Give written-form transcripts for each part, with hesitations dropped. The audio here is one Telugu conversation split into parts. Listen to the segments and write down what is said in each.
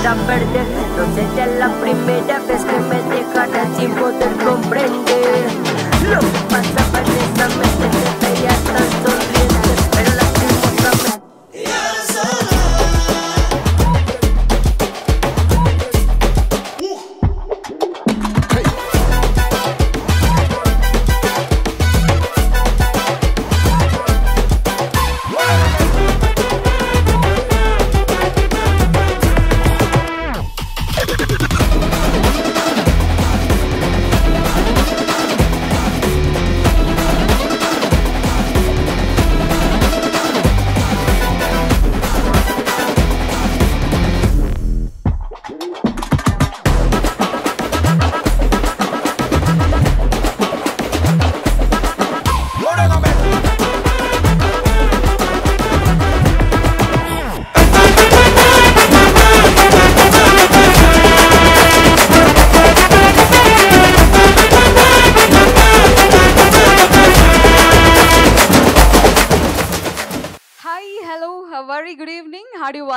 para perder. No será la primera vez que me dejarás sin poder comprender lo que pasaba en esa mente. Te veía tan sonriente, pero lastimosamente.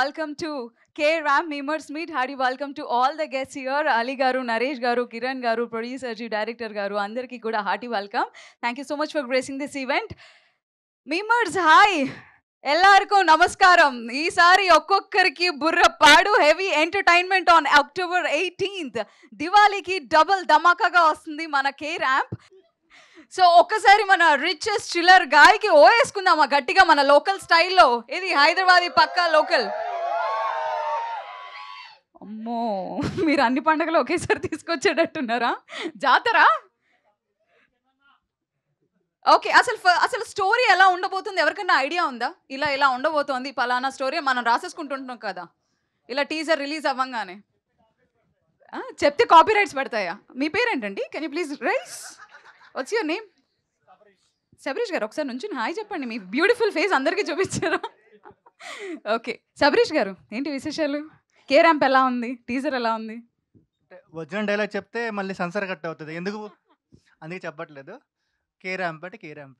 Welcome to K-Ramp Memers Meet. Hearty welcome to all the guests here. Ali Garu, Naresh Garu, Kiran Garu, producer ji, director Garu, andarki kuda hearty welcome. Thank you so much for gracing this event. Memers, hi. ఎల్లారికో నమస్కారం. ఈసారి ఒక్కొక్కరికి బుర్ర పాడు heavy entertainment on October 18th దివాళీకి డబుల్ ధమాకాగా వస్తుంది మన K-Ramp. సో ఒక్కసారి మన రిచెస్ట్ చిల్లర్ గాయకి ఓవేసుకుందామా గట్టిగా మన లోకల్ స్టైల్లో. ఇది హైదరాబాదీ పక్కా లోకల్. అమ్మో, మీరు అన్ని పండుగలు ఒకేసారి తీసుకొచ్చేటట్టున్నారా? జాతరా? ఓకే, అసలు స్టోరీ ఎలా ఉండబోతుంది ఎవరికైనా ఐడియా ఉందా? ఇలా ఉండబోతోంది పలానా స్టోరీ మనం రాసేసుకుంటుంటున్నాం కదా, ఇలా టీజర్ రిలీజ్ అవ్వంగానే. చెప్తే కాపీ రైట్స్ పడతాయా? మీ పేరేంటండి? Can you please rice? Watts your name? Sabareesh గారు, ఒకసారి నుంచి హాయ్ చెప్పండి. మీ బ్యూటిఫుల్ ఫేస్ అందరికీ చూపించారా? ఓకే, సబరీష్ గారు ఏంటి విశేషాలు? K-Ramp ఎలా ఉంది? టీజర్ ఎలా ఉంది? ఒరిజినల్ డైలాగ్ చెప్తే మళ్ళీ సెన్సర్ కట్ అవుతుంది, ఎందుకు అందుకే చెప్పట్లేదు. K-Ramp అంటే K-Ramp.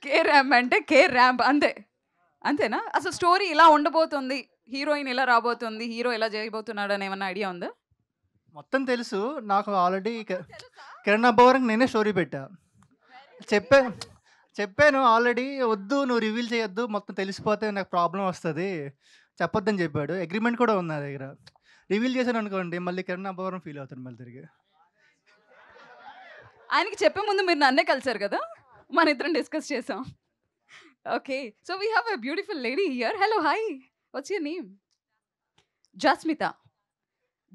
K-Ramp అంటే K-Ramp అంతే, అంతేనా? అసలు స్టోరీ ఇలా ఉండబోతుంది, హీరోయిన్ ఇలా రాబోతుంది, హీరో ఇలా చేయబోతున్నాడు అని ఏమన్నా ఐడియా ఉందా? మొత్తం తెలుసు నాకు. ఆల్రెడీ కిరణ్ అబ్బవరం నేనే స్టోరీ పెట్టా, చెప్పాను ఆల్రెడీ. వద్దు, నువ్వు రివీల్ చేయొద్దు, మొత్తం తెలిసిపోతే నాకు ప్రాబ్లం వస్తుంది, చెప్పొద్దని చెప్పాడు. అగ్రిమెంట్ కూడా ఉంది నా దగ్గర. రివీల్ చేశాను అనుకోండి, మళ్ళీ కిరణ్ అబ్బవరం ఫీల్ అవుతాను మళ్ళీ తిరిగి. ఆయనకి చెప్పే ముందు మీరు నన్నే కలిసారు కదా, మన ఇద్దరం డిస్కస్ చేసాం. Okay, so we have a beautiful lady here. Hello, hi, what's your name?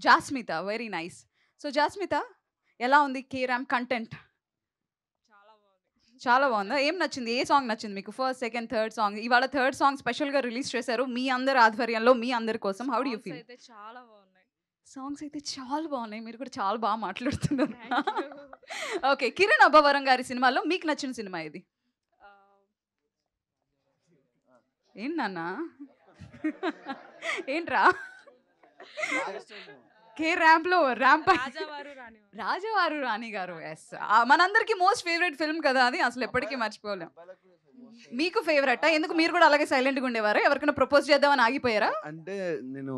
Jasmitha, very nice. So Jasmitha, ఎలా ఉంది K-Ramp కంటెంట్? చాలా బాగుందా? ఏం నచ్చింది? ఏ సాంగ్ నచ్చింది మీకు? First, second, third song. ఇవాళ థర్డ్ సాంగ్ స్పెషల్గా రిలీజ్ చేశారు మీ అందరి ఆధ్వర్యంలో, మీ అందరి కోసం. How do you feel? చాలా బాగున్నాయి సాంగ్స్ అయితే చాలా బాగున్నాయి. మీరు కూడా చాలా బాగా మాట్లాడుతున్నారు. ఓకే, కిరణ్ అబ్బవరం గారి సినిమాలో మీకు నచ్చిన సినిమా ఇది? ఏంటి నాన్న, ఏంట్రా? K-Ramp లో రాజావారు రాణి గారు. ఎస్, మనందరికి మోస్ట్ ఫేవరెట్ ఫిల్మ్ కదా అది, అసలు ఎప్పటికీ మర్చిపోలేం. మీకు ఫేవరెట్? ఎందుకు మీరు కూడా అలాగే సైలెంట్గా ఉండేవారా? ఎవరికైనా ప్రపోజ్ చేద్దామని ఆగిపోయారా? అంటే నేను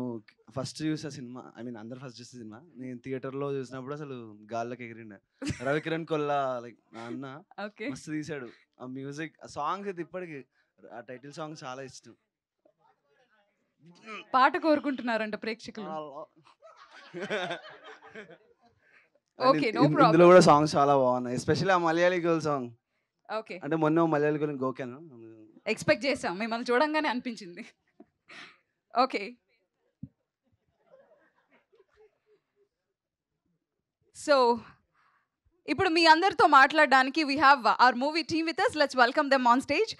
ఫస్ట్ చూసే సినిమా, అందరు ఫస్ట్ చూసే సినిమా నేను థియేటర్లో చూసినప్పుడు అసలు గాల్లోకి ఎగిరిండే. రవికిరణ్ కొల్లా లైక్ నా అన్న మస్తు తీసాడు. ఆ మ్యూజిక్, ఆ సాంగ్స్ అయితే ఇప్పటికి ఆ టైటిల్ సాంగ్ చాలా ఇష్టం. పాట కోరుకుంటున్నారంట ప్రేక్షకులు. Okay, no problem. ఇందులో కూడా సాంగ్స్ చాలా బాగున్నాయి, ఎస్పెషల్లీ ఆ మలయాళీ గర్ల్ సాంగ్. ఓకే, అంటే మొన్న మలయాళీ గర్ల్ గోకాను, ఎక్స్పెక్ట్ చేసాం, మిమ్మల్ని చూడంగానే అనిపించింది. ఓకే, సో ఇప్పుడు మీ అందరితో మాట్లాడడానికి we have our movie team with us. Let's welcome them on stage.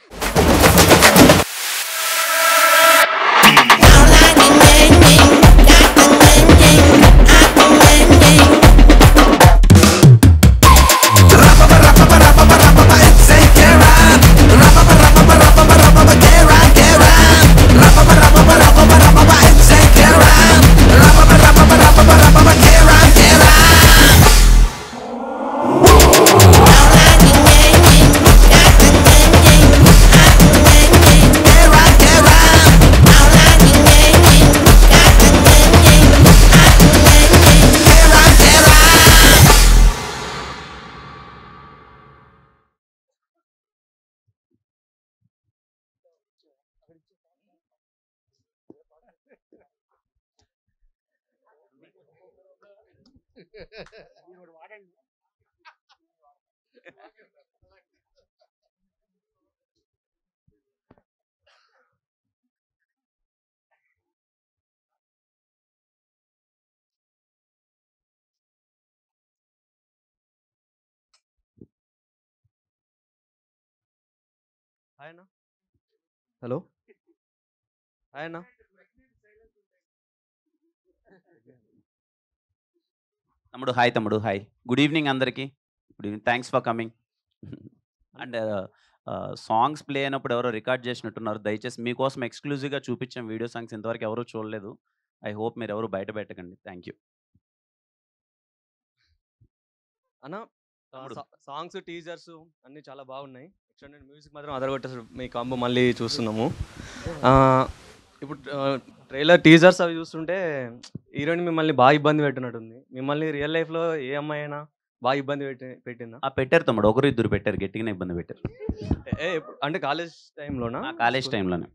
Hi అన్న. హలో హాయ్ అన్న. తమ్ముడు హాయ్, తమ్ముడు హాయ్. గుడ్ ఈవినింగ్ అందరికీ. Good evening, thanks for coming. And songs play అయినప్పుడు ఎవరో రికార్డ్ చేసినట్టున్నారు. దయచేసి మీకోసం ఎక్స్క్లూజివ్గా చూపించాం వీడియో సాంగ్స్, ఇంతవరకు ఎవరూ చూడలేదు. ఐ హోప్ మీరు ఎవరు బయట పెట్టకండి. థ్యాంక్ యూ అన్న. తమ్ముడు. సాంగ్స్ టీజర్స్ అన్నీ చాలా బాగున్నాయి. ఎక్స్టెండెడ్ మ్యూజిక్ మాత్రం అదరగొట్టేసారు. మీ కాంబో మళ్ళీ చూస్తున్నాము. ఇప్పుడు ట్రైలర్ టీజర్స్ అవి చూస్తుంటే హీరోయిన్ మిమ్మల్ని బాగా ఇబ్బంది పెట్టినట్టుంది. మిమ్మల్ని రియల్ లైఫ్లో ఏ అమ్మాయి అయినా బాగా ఇబ్బంది పెట్టిందా? పెట్టారు తమ్ముడు, ఒకరు ఇద్దరు పెట్టారు, గట్టిగానే ఇబ్బంది పెట్టారు. అంటే కాలేజ్ టైంలోనా? కాలేజ్ టైంలోనే.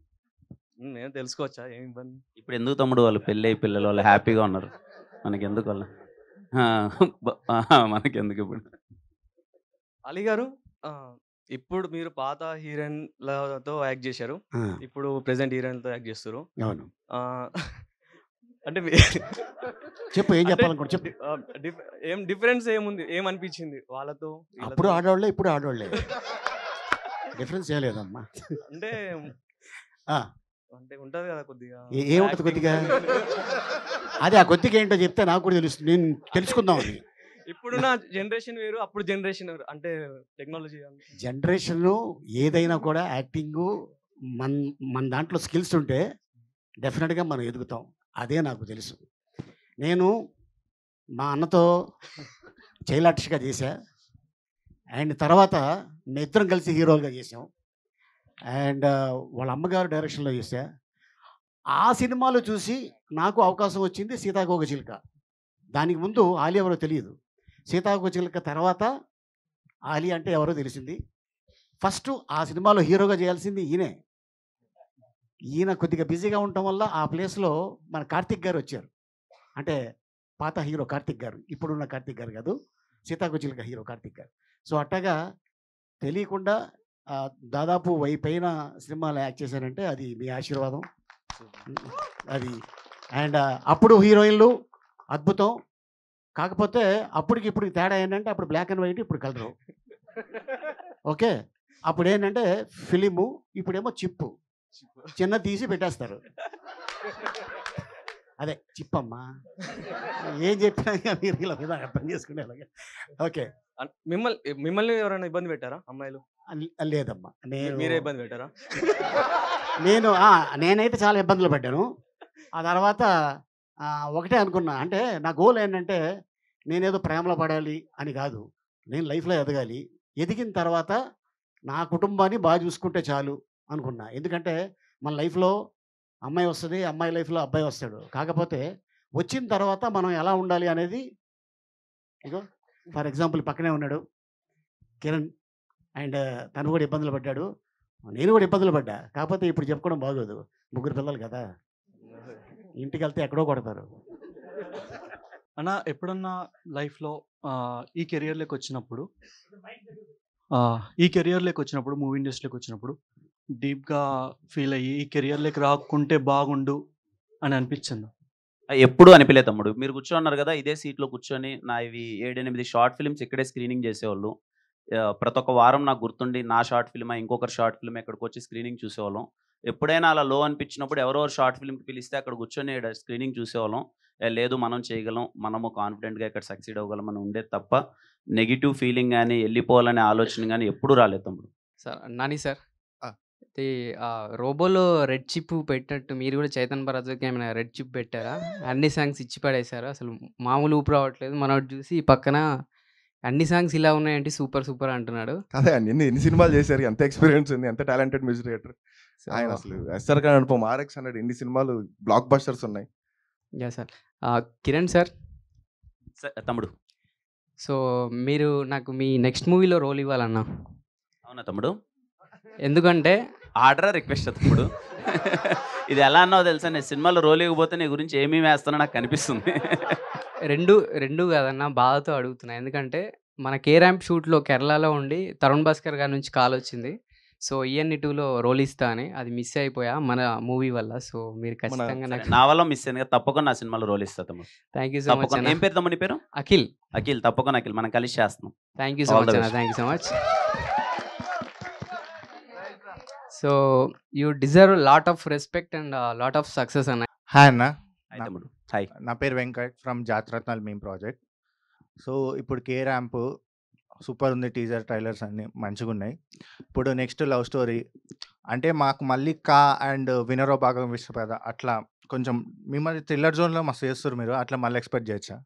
నేను తెలుసుకోవచ్చా ఏం ఇబ్బంది? ఇప్పుడు ఎందుకు తమ్ముడు, వాళ్ళు పెళ్ళి పిల్లలు వాళ్ళు హ్యాపీగా ఉన్నారు, మనకెందుకు వాళ్ళ మనకెందుకు ఇప్పుడు. అలీ గారు, ఇప్పుడు మీరు పాత హీరోయిన్లతో యాక్ట్ చేశారు, ఇప్పుడు ప్రెసెంట్ హీరోయిన్లతో యాక్ట్ చేస్తారు. అవును. అంటే చెప్పు, ఏం చెప్పాలనుకోండి చెప్పు. ఏం డిఫరెన్స్ ఏముంది, ఏమనిపించింది వాళ్ళతో? అప్పుడు ఆడవాళ్ళే, ఇప్పుడు ఆడవాళ్ళే. డిఫరెన్స్ ఏం లేదమ్మా. అంటే అంటే ఉంటది కదా కొద్దిగా. ఏముంటది కొద్దిగా? అదే ఆ కొద్దిగా ఏంటో చెప్తే నాకు కూడా తెలుస్తుంది, నేను తెలుసుకుందాం. అది ఇప్పుడున్న జనరేషన్ వేరు, అప్పుడు జనరేషన్ వేరు. అంటే టెక్నాలజీ జనరేషన్ ఏదైనా కూడా యాక్టింగ్ మన దాంట్లో స్కిల్స్ ఉంటే డెఫినెట్గా మనం ఎదుగుతాం. అదే నాకు తెలుసు. నేను మా అన్నతో చైల్డ్ ఆర్టిస్ట్గా చేశా, అండ్ తర్వాత మేము ఇద్దరం కలిసి హీరోలుగా చేసాం, అండ్ వాళ్ళ అమ్మగారు డైరెక్షన్లో చేశా. ఆ సినిమాలు చూసి నాకు అవకాశం వచ్చింది సీతాకోకచిలుక. దానికి ముందు ఆలి ఎవరో తెలియదు. సీతాకోకచిలుక తర్వాత ఆలి అంటే ఎవరో తెలిసింది. ఫస్ట్ ఆ సినిమాలో హీరోగా చేయాల్సింది ఈయనే. ఈయన కొద్దిగా బిజీగా ఉండటం వల్ల ఆ ప్లేస్లో మన కార్తిక్ గారు వచ్చారు. అంటే పాత హీరో కార్తిక్ గారు, ఇప్పుడున్న కార్తిక్ గారు కాదు, సీతాకోకచిలుక హీరో కార్తిక్ గారు. సో అట్టగా తెలియకుండా దాదాపు పైన సినిమాలు యాక్ట్ చేశారంటే అది మీ ఆశీర్వాదం. అది అండ్ అప్పుడు హీరోయిన్లు అద్భుతం. కాకపోతే అప్పటికి ఇప్పుడు తేడా ఏంటంటే అప్పుడు బ్లాక్ అండ్ వైట్, ఇప్పుడు కలరు. ఓకే, అప్పుడు ఏంటంటే ఫిలిము, ఇప్పుడేమో చిప్పు, చిన్న తీసి పెట్టేస్తారు. అదే చిప్పమ్మా, ఏం చెప్పినా మీరు ఇలా మీద అర్థం చేసుకునేలాగా. ఓకే, మిమ్మల్ని ఎవరైనా ఇబ్బంది పెట్టారా అమ్మాయిలు? లేదమ్మా, మీరే ఇబ్బంది పెట్టారా? నేనైతే చాలా ఇబ్బందులు పడ్డాను. ఆ తర్వాత ఒకటే అనుకున్నా, అంటే నా గోల్ ఏంటంటే నేనేదో ప్రేమలో పడాలి అని కాదు, నేను లైఫ్లో ఎదగాలి. ఎదిగిన తర్వాత నా కుటుంబాన్ని బాగా చూసుకుంటే చాలు అనుకున్నా. ఎందుకంటే మన లైఫ్లో అమ్మాయి వస్తుంది, అమ్మాయి లైఫ్లో అబ్బాయి వస్తాడు. కాకపోతే వచ్చిన తర్వాత మనం ఎలా ఉండాలి అనేది, ఇగో ఫర్ ఎగ్జాంపుల్ పక్కనే ఉన్నాడు కిరణ్, అండ్ తను కూడా ఇబ్బందులు పడ్డాడు, నేను కూడా ఇబ్బందులు పడ్డా. కాకపోతే ఇప్పుడు చెప్పుకోవడం బాగోదు, ముగ్గురు పిల్లలు కదా, ఇంటికి వెళ్తే ఎక్కడో కొడతారు. అన్న, ఎప్పుడన్నా లైఫ్లో ఈ కెరియర్లోకి వచ్చినప్పుడు మూవీ ఇండస్ట్రీలోకి వచ్చినప్పుడు డీప్గా ఫీల్ అయ్యి ఈ కెరియర్లోకి రాకుంటే బాగుండు అని అనిపించింది? ఎప్పుడు అనిపించలేదు తమ్ముడు. మీరు కూర్చోన్నారు కదా ఇదే సీట్లో కూర్చొని, నా ఇవి 7-8 షార్ట్ ఫిల్మ్స్ ఇక్కడే స్క్రీనింగ్ చేసేవాళ్ళు. ప్రతి ఒక్క వారం నాకు గుర్తుండి నా షార్ట్ ఫిల్మ్, ఇంకొకరు షార్ట్ ఫిల్మ్ ఎక్కడికి వచ్చి స్క్రీనింగ్ చూసేవాళ్ళం. ఎప్పుడైనా అలా లో అనిపించినప్పుడు ఎవరెవరు షార్ట్ ఫిల్మ్కి పిలిస్తే అక్కడ కూర్చొని స్క్రీనింగ్ చూసేవాళ్ళం. లేదు మనం చేయగలం, మనము కాన్ఫిడెంట్గా ఇక్కడ సక్సీడ్ అవ్వగలం అని ఉండేది తప్ప నెగిటివ్ ఫీలింగ్ కానీ వెళ్ళిపోవాలనే ఆలోచన కానీ ఎప్పుడు రాలేదు తమ్ముడు. సార్ నాని సార్, ఇది రోబోలో రెడ్ చిప్ పెట్టినట్టు మీరు కూడా చైతన్ భరద్వాజ్కి ఏమైనా రెడ్ చిప్ పెట్టారా? అన్ని సాంగ్స్ ఇచ్చి పడేశారు, అసలు మామూలు ఊపు రావట్లేదు. మనోడు చూసి పక్కన అన్ని సాంగ్స్ ఇలా ఉన్నాయంటే సూపర్ సూపర్ అంటున్నాడు. అదే ఎన్ని సినిమాలు చేశారు, ఎంత ఎక్స్పీరియన్స్ ఉంది, ఎంత టాలెంటెడ్ మ్యూజిక్ డైరెక్టర్ ఆయన. అసలు ఎస్ఆర్ ఖాన్ అనుపమ, RX100 ఎన్ని సినిమాలు బ్లాక్ బస్టర్స్ ఉన్నాయి. Yeah sir. కిరణ్ సార్ తమ్ముడు, సో మీరు నాకు మీ నెక్స్ట్ మూవీలో రోల్ ఇవ్వాలన్నా. అవునా తమ్ముడు? ఎందుకంటే ఆర్డరా రిక్వెస్ట్ తమ్ముడు? ఇది ఎలా అన్నావు తెలుసా, నేను సినిమాలో రోల్ ఇవ్వకపోతే నీ గురించి ఏమీ వేస్తానో నాకు కనిపిస్తుంది. రెండు కాదన్న, బాధతో అడుగుతున్నా. ఎందుకంటే మన 'కే ర్యాంప్' షూట్‌లో కేరళలో ఉండి తరుణ్ భాస్కర్ గారి నుంచి కాల్ వచ్చింది. సో 'ఈఎన్‌ఈ 2లో రోల్ ఇస్తా' అని. అది మిస్ అయిపోయా మన మూవీ వల్ల. సో మీరు ఖచ్చితంగా సరే, నాకు నా వల్ల మిస్ అయింది కదా, తప్పకుండా నా సినిమాలో రోల్ ఇస్తా తమ్ముడు. థ్యాంక్ యూ సో మచ్ తప్పకుండా. అన్న. ఏం పేరు తమ్ముడు నీ పేరు? అఖిల్. అఖిల్, తప్పకుండా అఖిల్, మనం కలిసి చేస్తున్నాం. Thank you so All much the అన్న. best. Thank you so much. So you deserve lot of respect and lot of success అన్న. హాయ్ అన్న. హాయ్ తమ్ముడు. హాయ్. నా పేరు Venkat from Jatharatnal meme project. So ఇప్పుడు 'కే ర్యాంప్' సూపర్ ఉంది. టీజర్ ట్రైలర్స్ అన్నీ మంచిగా ఉన్నాయి. ఇప్పుడు నెక్స్ట్ లవ్ స్టోరీ అంటే మాకు మళ్ళీ 'కా' అండ్ 'వినరో భాగం విశ్వపేద' అట్లా కొంచెం మిమ్మల్ని థ్రిల్లర్ జోన్లో మస్తు చేస్తారు మీరు, అట్లా మళ్ళీ ఎక్స్పెక్ట్ చేయొచ్చా?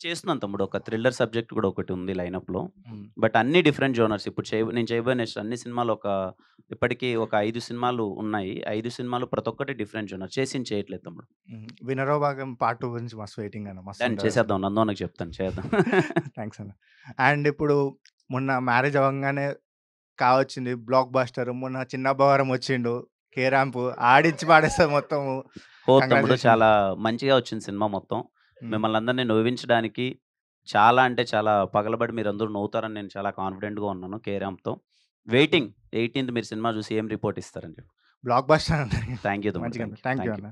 చేస్తున్నాను తమ్ముడు. ఒక థ్రిల్లర్ సబ్జెక్ట్ కూడా ఒకటి ఉంది లైనప్లో. బట్ అన్ని డిఫరెంట్ జోనర్స్. ఇప్పుడు నేను చేయబోయే నెక్స్ట్ అన్ని సినిమాలు ఇప్పటికీ ఒక 5 సినిమాలు ఉన్నాయి. 5 సినిమాలు ప్రతి ఒక్కటి డిఫరెంట్ జోనర్. చేయట్లేదు తమ్ముడు. 'వినరో భాగం పార్ట్ 2' గురించి మస్తు వెయిటింగ్ అన్న. మస్తు దాన్ని చేసేద్దాం, నందోనకు చెప్తాను, చేద్దాం. థ్యాంక్స్ అన్న. అండ్ ఇప్పుడు మొన్న మ్యారేజ్ అవ్వగానే 'కా' వచ్చింది, బ్లాక్ బస్టర్. మొన్న చిన్న భవరం వచ్చిండు, 'కే ర్యాంప్' ఆడిచ్చి పాడేస్తారు మొత్తము. తమ్ముడు Congratulations. చాలా మంచిగా వచ్చింది సినిమా మొత్తం. మిమ్మల్ని అందరినీ నవ్వించడానికి చాలా అంటే చాలా పగలబడి మీరు అందరూ నవ్వుతారని నేను చాలా కాన్ఫిడెంట్గా ఉన్నాను 'కే ర్యాంప్'తో. వెయిటింగ్ 18th మీరు సినిమా చూసి ఏం రిపోర్ట్ ఇస్తారని చెప్పి. బ్లాక్ బస్టర్ అన్న. థ్యాంక్ యూ మంచిగా తమ్ముడు. థ్యాంక్ యూ అన్న.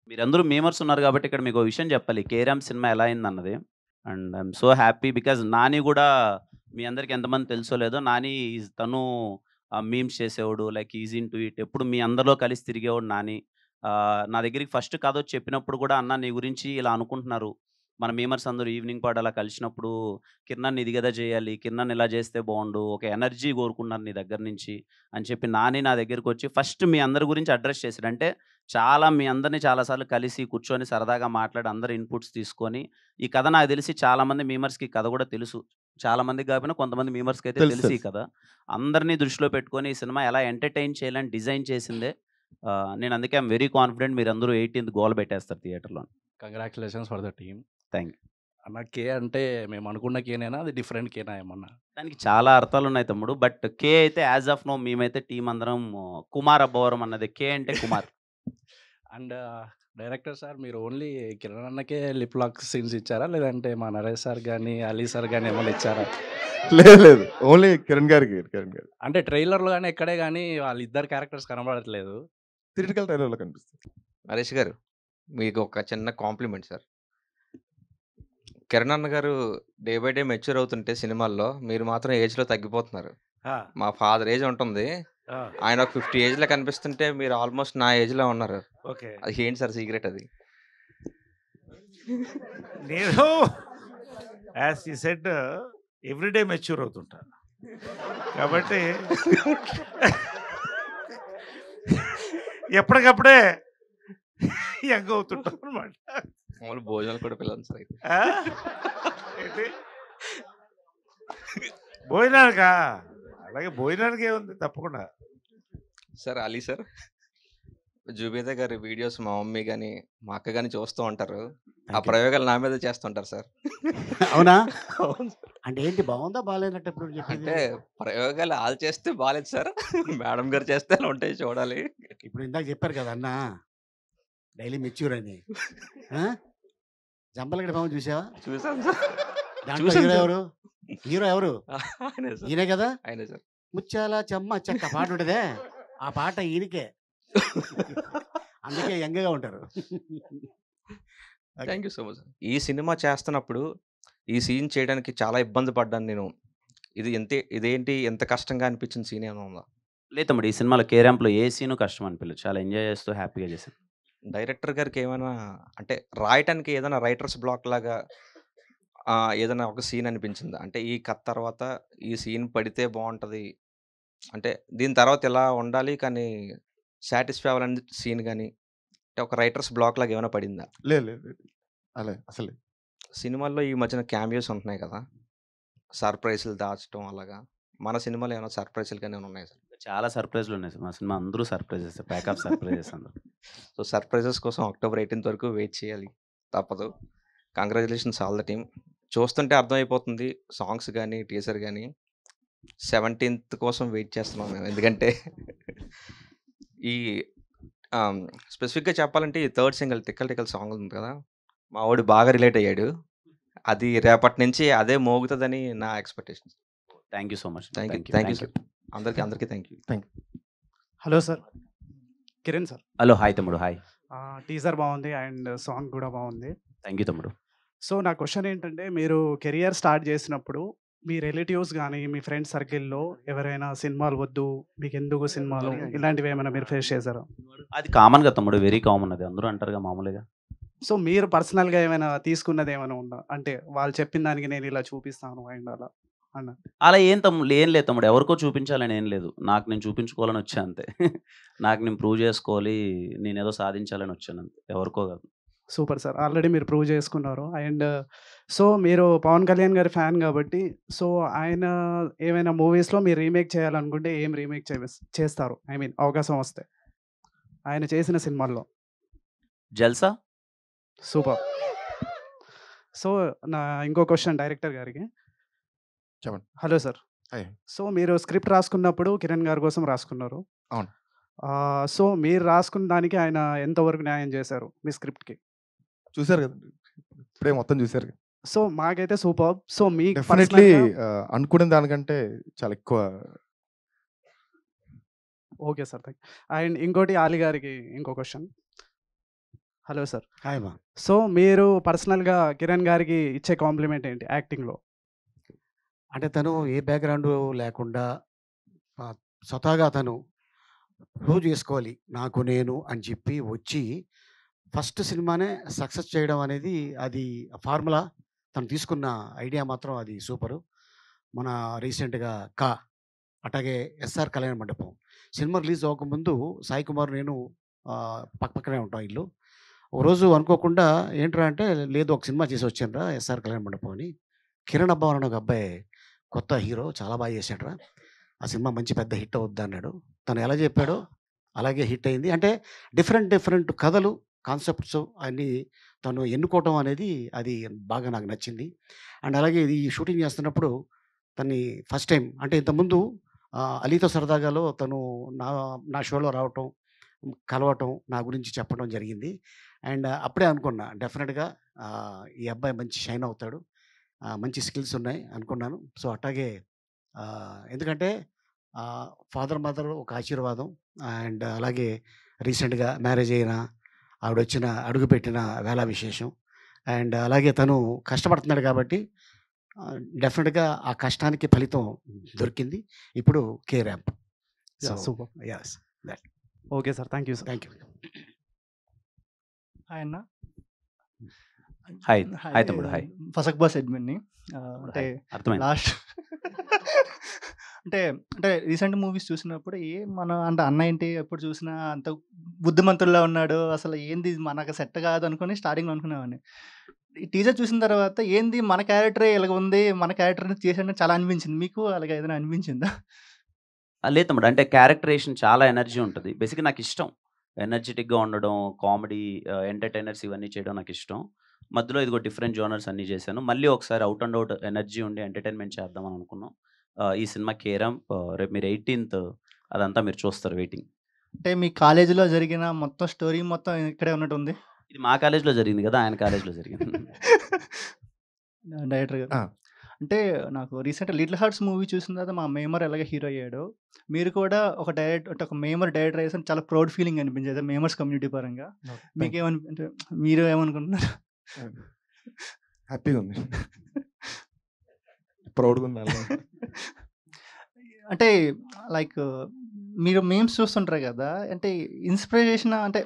మీరందరూ మేమర్స్ ఉన్నారు కాబట్టి ఇక్కడ మీకు విషయం చెప్పాలి 'కే ర్యాంప్' సినిమా ఎలా అయింది అన్నది. And I'm so happy because Nani కూడా మీ అందరికి ఎంతమంది తెలుసో లేదో, నాని తను మీమ్స్ చేసేవాడు, like easy in to it, ఎప్పుడు మీ అందరిలో కలిసి తిరిగేవాడు నాని. నా దగ్గరికి ఫస్ట్ కథ వచ్చి చెప్పినప్పుడు కూడా, అన్న నీ గురించి ఇలా అనుకుంటున్నారు, మన మేమర్స్ అందరూ ఈవినింగ్ పాటు అలా కలిసినప్పుడు కిరణ్ ఇది కదా చేయాలి, కిరణ్ ఇలా చేస్తే బాగుండు, ఒక ఎనర్జీ కోరుకున్నారు నీ దగ్గర నుంచి అని చెప్పి నాని నా దగ్గరికి వచ్చి ఫస్ట్ మీ అందరి గురించి అడ్రస్ చేశాడు. అంటే చాలా మీ అందరినీ చాలాసార్లు కలిసి కూర్చొని సరదాగా మాట్లాడి అందరు ఇన్పుట్స్ తీసుకొని, ఈ కథ నాకు తెలిసి చాలామంది మీమర్స్కి కథ కూడా తెలుసు, చాలామందికి కాకపోయినా కొంతమంది మీమర్స్కి అయితే తెలుసు ఈ కథ. అందరినీ దృష్టిలో పెట్టుకొని ఈ సినిమా ఎలా ఎంటర్టైన్ చేయాలని డిజైన్ చేసిందే. నేను అందుకే ఐఎమ్ వెరీ కాన్ఫిడెంట్ మీరు అందరూ 18th గోల్ పెట్టేస్తారు థియేటర్లో. Congratulations for the team. Thank you అన్న. 'కే' అంటే మేము అనుకున్న 'కేనేనా, అది డిఫరెంట్ 'కేనా' ఏమన్నా? దానికి చాలా అర్థాలు ఉన్నాయి తమ్ముడు. బట్ 'కే' అయితే యాజ్ ఆఫ్ నో మేమైతే టీం అందరం కుమార్ అబ్బవరం అన్నది. 'కే' అంటే కుమార్. అండ్ డైరెక్టర్ సార్, మీరు ఓన్లీ కిరణ్ అన్నకే లిప్ లాక్ సీన్స్ ఇచ్చారా, లేదంటే మా నరేష్ సార్ కానీ అలీ సార్ కానీ ఏమైనా ఇచ్చారా? లేదు, ఓన్లీ కిరణ్ గారికి. అంటే ట్రైలర్లో కానీ ఎక్కడే కానీ వాళ్ళిద్దరు క్యారెక్టర్స్ కనబడట్లేదు. థియేటికల్ ట్రైలర్లో కనిపిస్తుంది. నరేష్ గారు, మీకు ఒక చిన్న కాంప్లిమెంట్ సార్. కిరణ్ అన్న గారు డే బై డే మెచ్యూర్ అవుతుంటే సినిమాల్లో, మీరు మాత్రం ఏజ్లో తగ్గిపోతున్నారు. మా ఫాదర్ ఏజ్ ఉంటుంది, ఆయన ఒక 50 ఏజ్లో కనిపిస్తుంటే మీరు ఆల్మోస్ట్ నా ఏజ్లో ఉన్నారు. ఓకే, అది ఏంటి సార్ సీక్రెట్? అది నేను యాజ్ ఈ సెడ్ ఎవ్రీడే మెచ్యూర్ అవుతుంటా కాబట్టి ఎప్పటికప్పుడే యంగ్ అవుతుంటాం అనమాట. మామూలు భోజనాలు కూడా పిల్లలు సార్. ఏంటి భోజనానికా? అలాగే భోజనానికి ఏముంది, తప్పకుండా. సార్ అలీ సార్, జుబేదా గారి వీడియోస్ మా మమ్మీ కానీ మా అక్క కానీ చూస్తూ ఉంటారు. ఆ ప్రయోగాలు నా మీద చేస్తుంటారు సార్. అవునా? అంటే ఏంటి, బాగుందా బాగాలేనట్టు ఎప్పుడు చెప్పేది? అంటే ప్రయోగాలు వాళ్ళు చేస్తే బాగాలేదు సార్, మేడం గారు చేస్తే అలా ఉంటాయి, చూడాలి. ఇప్పుడు ఇందాక చెప్పారు కదా అన్న, డైలీ మెచ్యూర్ అని. జంపలగడ పాము చూసావా? చూసాం సార్. దాంట్లో హీరో ఎవరు? హీరో ఎవరు? ఆయనే సార్. ఈయనే కదా? ఆయనే సార్. ముచ్చాల చెమ్మ చెక్క పాట ఉంటదే, ఆ పాట ఈయనకే. అందుకే యంగ్గా ఉంటారు. Thank you so much. ఈ సినిమా చేస్తున్నప్పుడు ఈ సీన్ చేయడానికి చాలా ఇబ్బంది పడ్డాను నేను. ఇదేంటి ఎంత కష్టంగా అనిపించిన సీన్ ఏమైనా ఉందా? లేదు తమ్ముడు, ఈ సినిమాలో 'కే ర్యాంప్'లో ఏ సీను కష్టం అనిపించలేదు. చాలా ఎంజాయ్ చేస్తూ హ్యాపీగా చేశాను. డైరెక్టర్ గారికి ఏమైనా అంటే రాయటానికి ఏదైనా రైటర్స్ బ్లాక్ లాగా ఏదైనా ఒక సీన్ అనిపించిందా? అంటే ఈ కథ తర్వాత ఈ సీన్ పడితే బాగుంటుంది, అంటే దీని తర్వాత ఇలా ఉండాలి కానీ సాటిస్ఫై అవ్వాలని సీన్ కానీ, అంటే ఒక రైటర్స్ బ్లాక్ లాగా ఏమైనా పడిందా? లేదు అలా అసలు. సినిమాల్లో ఈ మధ్యన క్యామియోస్ ఉంటున్నాయి కదా, సర్ప్రైజ్లు దాచడం అలాగా. మన సినిమాలో ఏమైనా సర్ప్రైజ్లు కానీ ఏమైనా ఉన్నాయి సార్? చాలా సర్ప్రైజ్లు ఉన్నాయి సార్ మా సినిమా. అందరూ సర్ప్రైజెస్, ప్యాక్ ఆఫ్ సర్ప్రైజెస్ అందరూ. సో సర్ప్రైజెస్ కోసం October 18th వరకు వెయిట్ చేయాలి, తప్పదు. Congratulations all the team. చూస్తుంటే అర్థమైపోతుంది, సాంగ్స్ కానీ టీజర్ కానీ. 17th కోసం వెయిట్ చేస్తున్నాం మేము, ఎందుకంటే ఈ స్పెసిఫిక్గా చెప్పాలంటే ఈ థర్డ్ సింగిల్ టిక్కల్ టిక్కల్ సాంగ్ ఉంది కదా, మా వాడు బాగా రిలేట్ అయ్యాడు. అది రేపటి నుంచి అదే మోగుతుందని నా expectation. Thank you so much. Thank you sir. అందరికీ thank you. Hello sir, Kiran sir. Hello, hi తమ్ముడు. హాయ్. టీజర్ బాగుంది అండ్ సాంగ్ కూడా బాగుంది. థ్యాంక్ యూ తమ్ముడు. సో నా క్వశ్చన్ ఏంటంటే, మీరు కెరియర్ స్టార్ట్ చేసినప్పుడు మీ రిలేటివ్స్ కానీ మీ ఫ్రెండ్ సర్కిల్లో ఎవరైనా సినిమాలు వద్దు, మీకు ఎందుకు సినిమాలు, ఇలాంటివి ఏమైనా మీరు ఫేస్ చేశారా? అది కామన్గా తమ్ముడు, వెరీ కామన్. అది అందరూ అంటారుగా మామూలుగా. సో మీరు పర్సనల్గా ఏమైనా తీసుకున్నది ఏమైనా ఉందా? అంటే వాళ్ళు చెప్పిన దానికి నేను ఇలా చూపిస్తాను అండ్ అలా అన్న. అలా ఏం లేదు తమ్ముడు, ఎవరికో చూపించాలని ఏం లేదు. నాకు నేను చూపించుకోవాలని వచ్చా అంతే. నాకు నేను ప్రూవ్ చేసుకోవాలి, నేను ఏదో సాధించాలని వచ్చాను అంతే, ఎవరికో కాదు. సూపర్ సార్, ఆల్రెడీ మీరు ప్రూవ్ చేసుకున్నారు. అండ్ సో మీరు పవన్ కళ్యాణ్ గారి ఫ్యాన్ కాబట్టి, సో ఆయన ఏమైనా మూవీస్లో మీరు రీమేక్ చేయాలనుకుంటే ఏం రీమేక్ చేస్తారు? ఐ మీన్ అవకాశం వస్తే ఆయన చేసిన సినిమాల్లో. జల్సా. సూపర్. సో నా ఇంకో క్వశ్చన్ డైరెక్టర్ గారికి. చెప్పండి. Hello sir. హాయ్. సో మీరు స్క్రిప్ట్ రాసుకున్నప్పుడు కిరణ్ గారి కోసం రాసుకున్నారు. అవును. సో మీరు రాసుకున్న దానికి ఆయన ఎంతవరకు న్యాయం చేశారు మీ స్క్రిప్ట్కి? చూసారు కదా, ఇప్పుడే మొత్తం చూసారు. సో మాకైతే సూపర్. సో మీ డెఫినెట్లీ అనుకునే దానికంటే చాలా ఎక్కువ. Okay sir, thank. అండ్ ఇంకోటి ఆలి గారికి ఇంకో క్వశ్చన్. Hello sir. హాయ్ మా. సో మీరు పర్సనల్గా కిరణ్ గారికి ఇచ్చే కాంప్లిమెంట్ ఏంటి యాక్టింగ్లో? అంటే తను ఏ బ్యాక్గ్రౌండ్ లేకుండా స్వతహాగా తను ప్రూవ్ చేసుకోవాలి నాకు నేను అని చెప్పి వచ్చి ఫస్ట్ సినిమానే సక్సెస్ చేయడం అనేది అది ఫార్ములా. తను తీసుకున్న ఐడియా మాత్రం అది సూపరు. మన రీసెంట్గా అట్లాగే ఎస్ఆర్ కళ్యాణ మండపం సినిమా రిలీజ్ అవ్వకముందు సాయి కుమార్ నేను పక్కనే ఉంటాం ఇల్లు. ఒక రోజు అనుకోకుండా ఏంట్రా అంటే, లేదు ఒక సినిమా చేసి వచ్చానురా ఎస్ఆర్ కళ్యాణ మండపం అని. కిరణ్ అబ్బవన్ అని ఒక అబ్బాయి కొత్త హీరో, చాలా బాగా చేశాడురా, ఆ సినిమా మంచి పెద్ద హిట్ అవుద్ది అన్నాడు. తను ఎలా చెప్పాడో అలాగే హిట్ అయింది. అంటే డిఫరెంట్ కథలు, కాన్సెప్ట్స్ అన్నీ తను ఎన్నుకోవటం అనేది అది బాగా నాకు నచ్చింది. అండ్ అలాగే ఇది షూటింగ్ చేస్తున్నప్పుడు తన్ని ఫస్ట్ టైం అంటే ఇంతకుముందు అలీతో సరదాగాలో తను నా షోలో రావటం, కలవటం, నా గురించి చెప్పడం జరిగింది. అండ్ అప్పుడే అనుకున్నా డెఫినెట్గా ఈ అబ్బాయి మంచి షైన్ అవుతాడు, మంచి స్కిల్స్ ఉన్నాయి అనుకున్నాను. సో అట్లాగే ఎందుకంటే ఫాదర్ మదర్ ఒక ఆశీర్వాదం. అండ్ అలాగే రీసెంట్గా మ్యారేజ్ అయిన ఆవిడ వచ్చిన అడుగుపెట్టిన వేళ విశేషం. అండ్ అలాగే తను కష్టపడుతున్నాడు కాబట్టి డెఫినెట్గా ఆ కష్టానికి ఫలితం దొరికింది. ఇప్పుడు K ramp. Super. Yes that. Okay sir, thank you sir. Thank you. Hi అన్న. హాయ్. హాయ్ తమ్ముడు. హాయ్. ఫసక్ బాస్ అడ్మిన్ని. అంటే లాస్ట్ అంటే అంటే రీసెంట్ మూవీస్ చూసినప్పుడు మన అంటే అన్న ఏంటి ఎప్పుడు చూసినా అంత బుద్ధిమంతుల్లా ఉన్నాడు, అసలు ఏంది మనకు సెట్ కాదు అనుకుని స్టార్టింగ్లో అనుకునేవాడిని. ఈ టీజర్ చూసిన తర్వాత ఏంది మన క్యారెక్టరే ఇలాగ ఉంది, మన క్యారెక్టర్ చేసాడని చాలా అనిపించింది. మీకు అలాగే ఏదైనా అనిపించిందా? లేదు తమ్ముడు, అంటే క్యారెక్టరేషన్ చాలా ఎనర్జీ ఉంటుంది. బేసిక్గా నాకు ఇష్టం ఎనర్జెటిక్గా ఉండడం, కామెడీ, ఎంటర్టైనర్స్ ఇవన్నీ చేయడం నాకు ఇష్టం. మధ్యలో ఇదిగో డిఫరెంట్ జోనర్స్ అన్నీ చేశాను. మళ్ళీ ఒకసారి అవుట్ అండ్ అవుట్ ఎనర్జీ ఉండి ఎంటర్టైన్మెంట్ చేద్దామని అనుకున్నాం. ఈ సినిమా కేరం రేపు మీరు 18th అదంతా మీరు చూస్తారు, వెయిటింగ్. అంటే మీ కాలేజీలో జరిగిన మొత్తం స్టోరీ మొత్తం ఇక్కడే ఉన్నట్టు ఉంది. ఇది మా కాలేజ్లో జరిగింది కదా, ఆయన కాలేజ్లో జరిగింది. డైరెక్టర్ గారు అంటే నాకు రీసెంట్ లిటిల్ హార్ట్స్ మూవీ చూసిన తర్వాత మా మేమర్ ఎలాగ హీరో అయ్యాడు, మీరు కూడా ఒక ఒక మేమర్ డైరెక్టర్ అయ్యేసరికి చాలా ప్రౌడ్ ఫీలింగ్ అనిపించేది మేమర్స్ కమ్యూనిటీ పరంగా. మీకేమని మీరు ఏమనుకుంటున్నారు? హ్యాపీగా ఉంది, ప్రౌడ్గా ఉంది. అంటే లైక్ మీరు మేమ్స్ చూస్తుంటారు కదా, అంటే ఇన్స్పిరేషన్ అంటే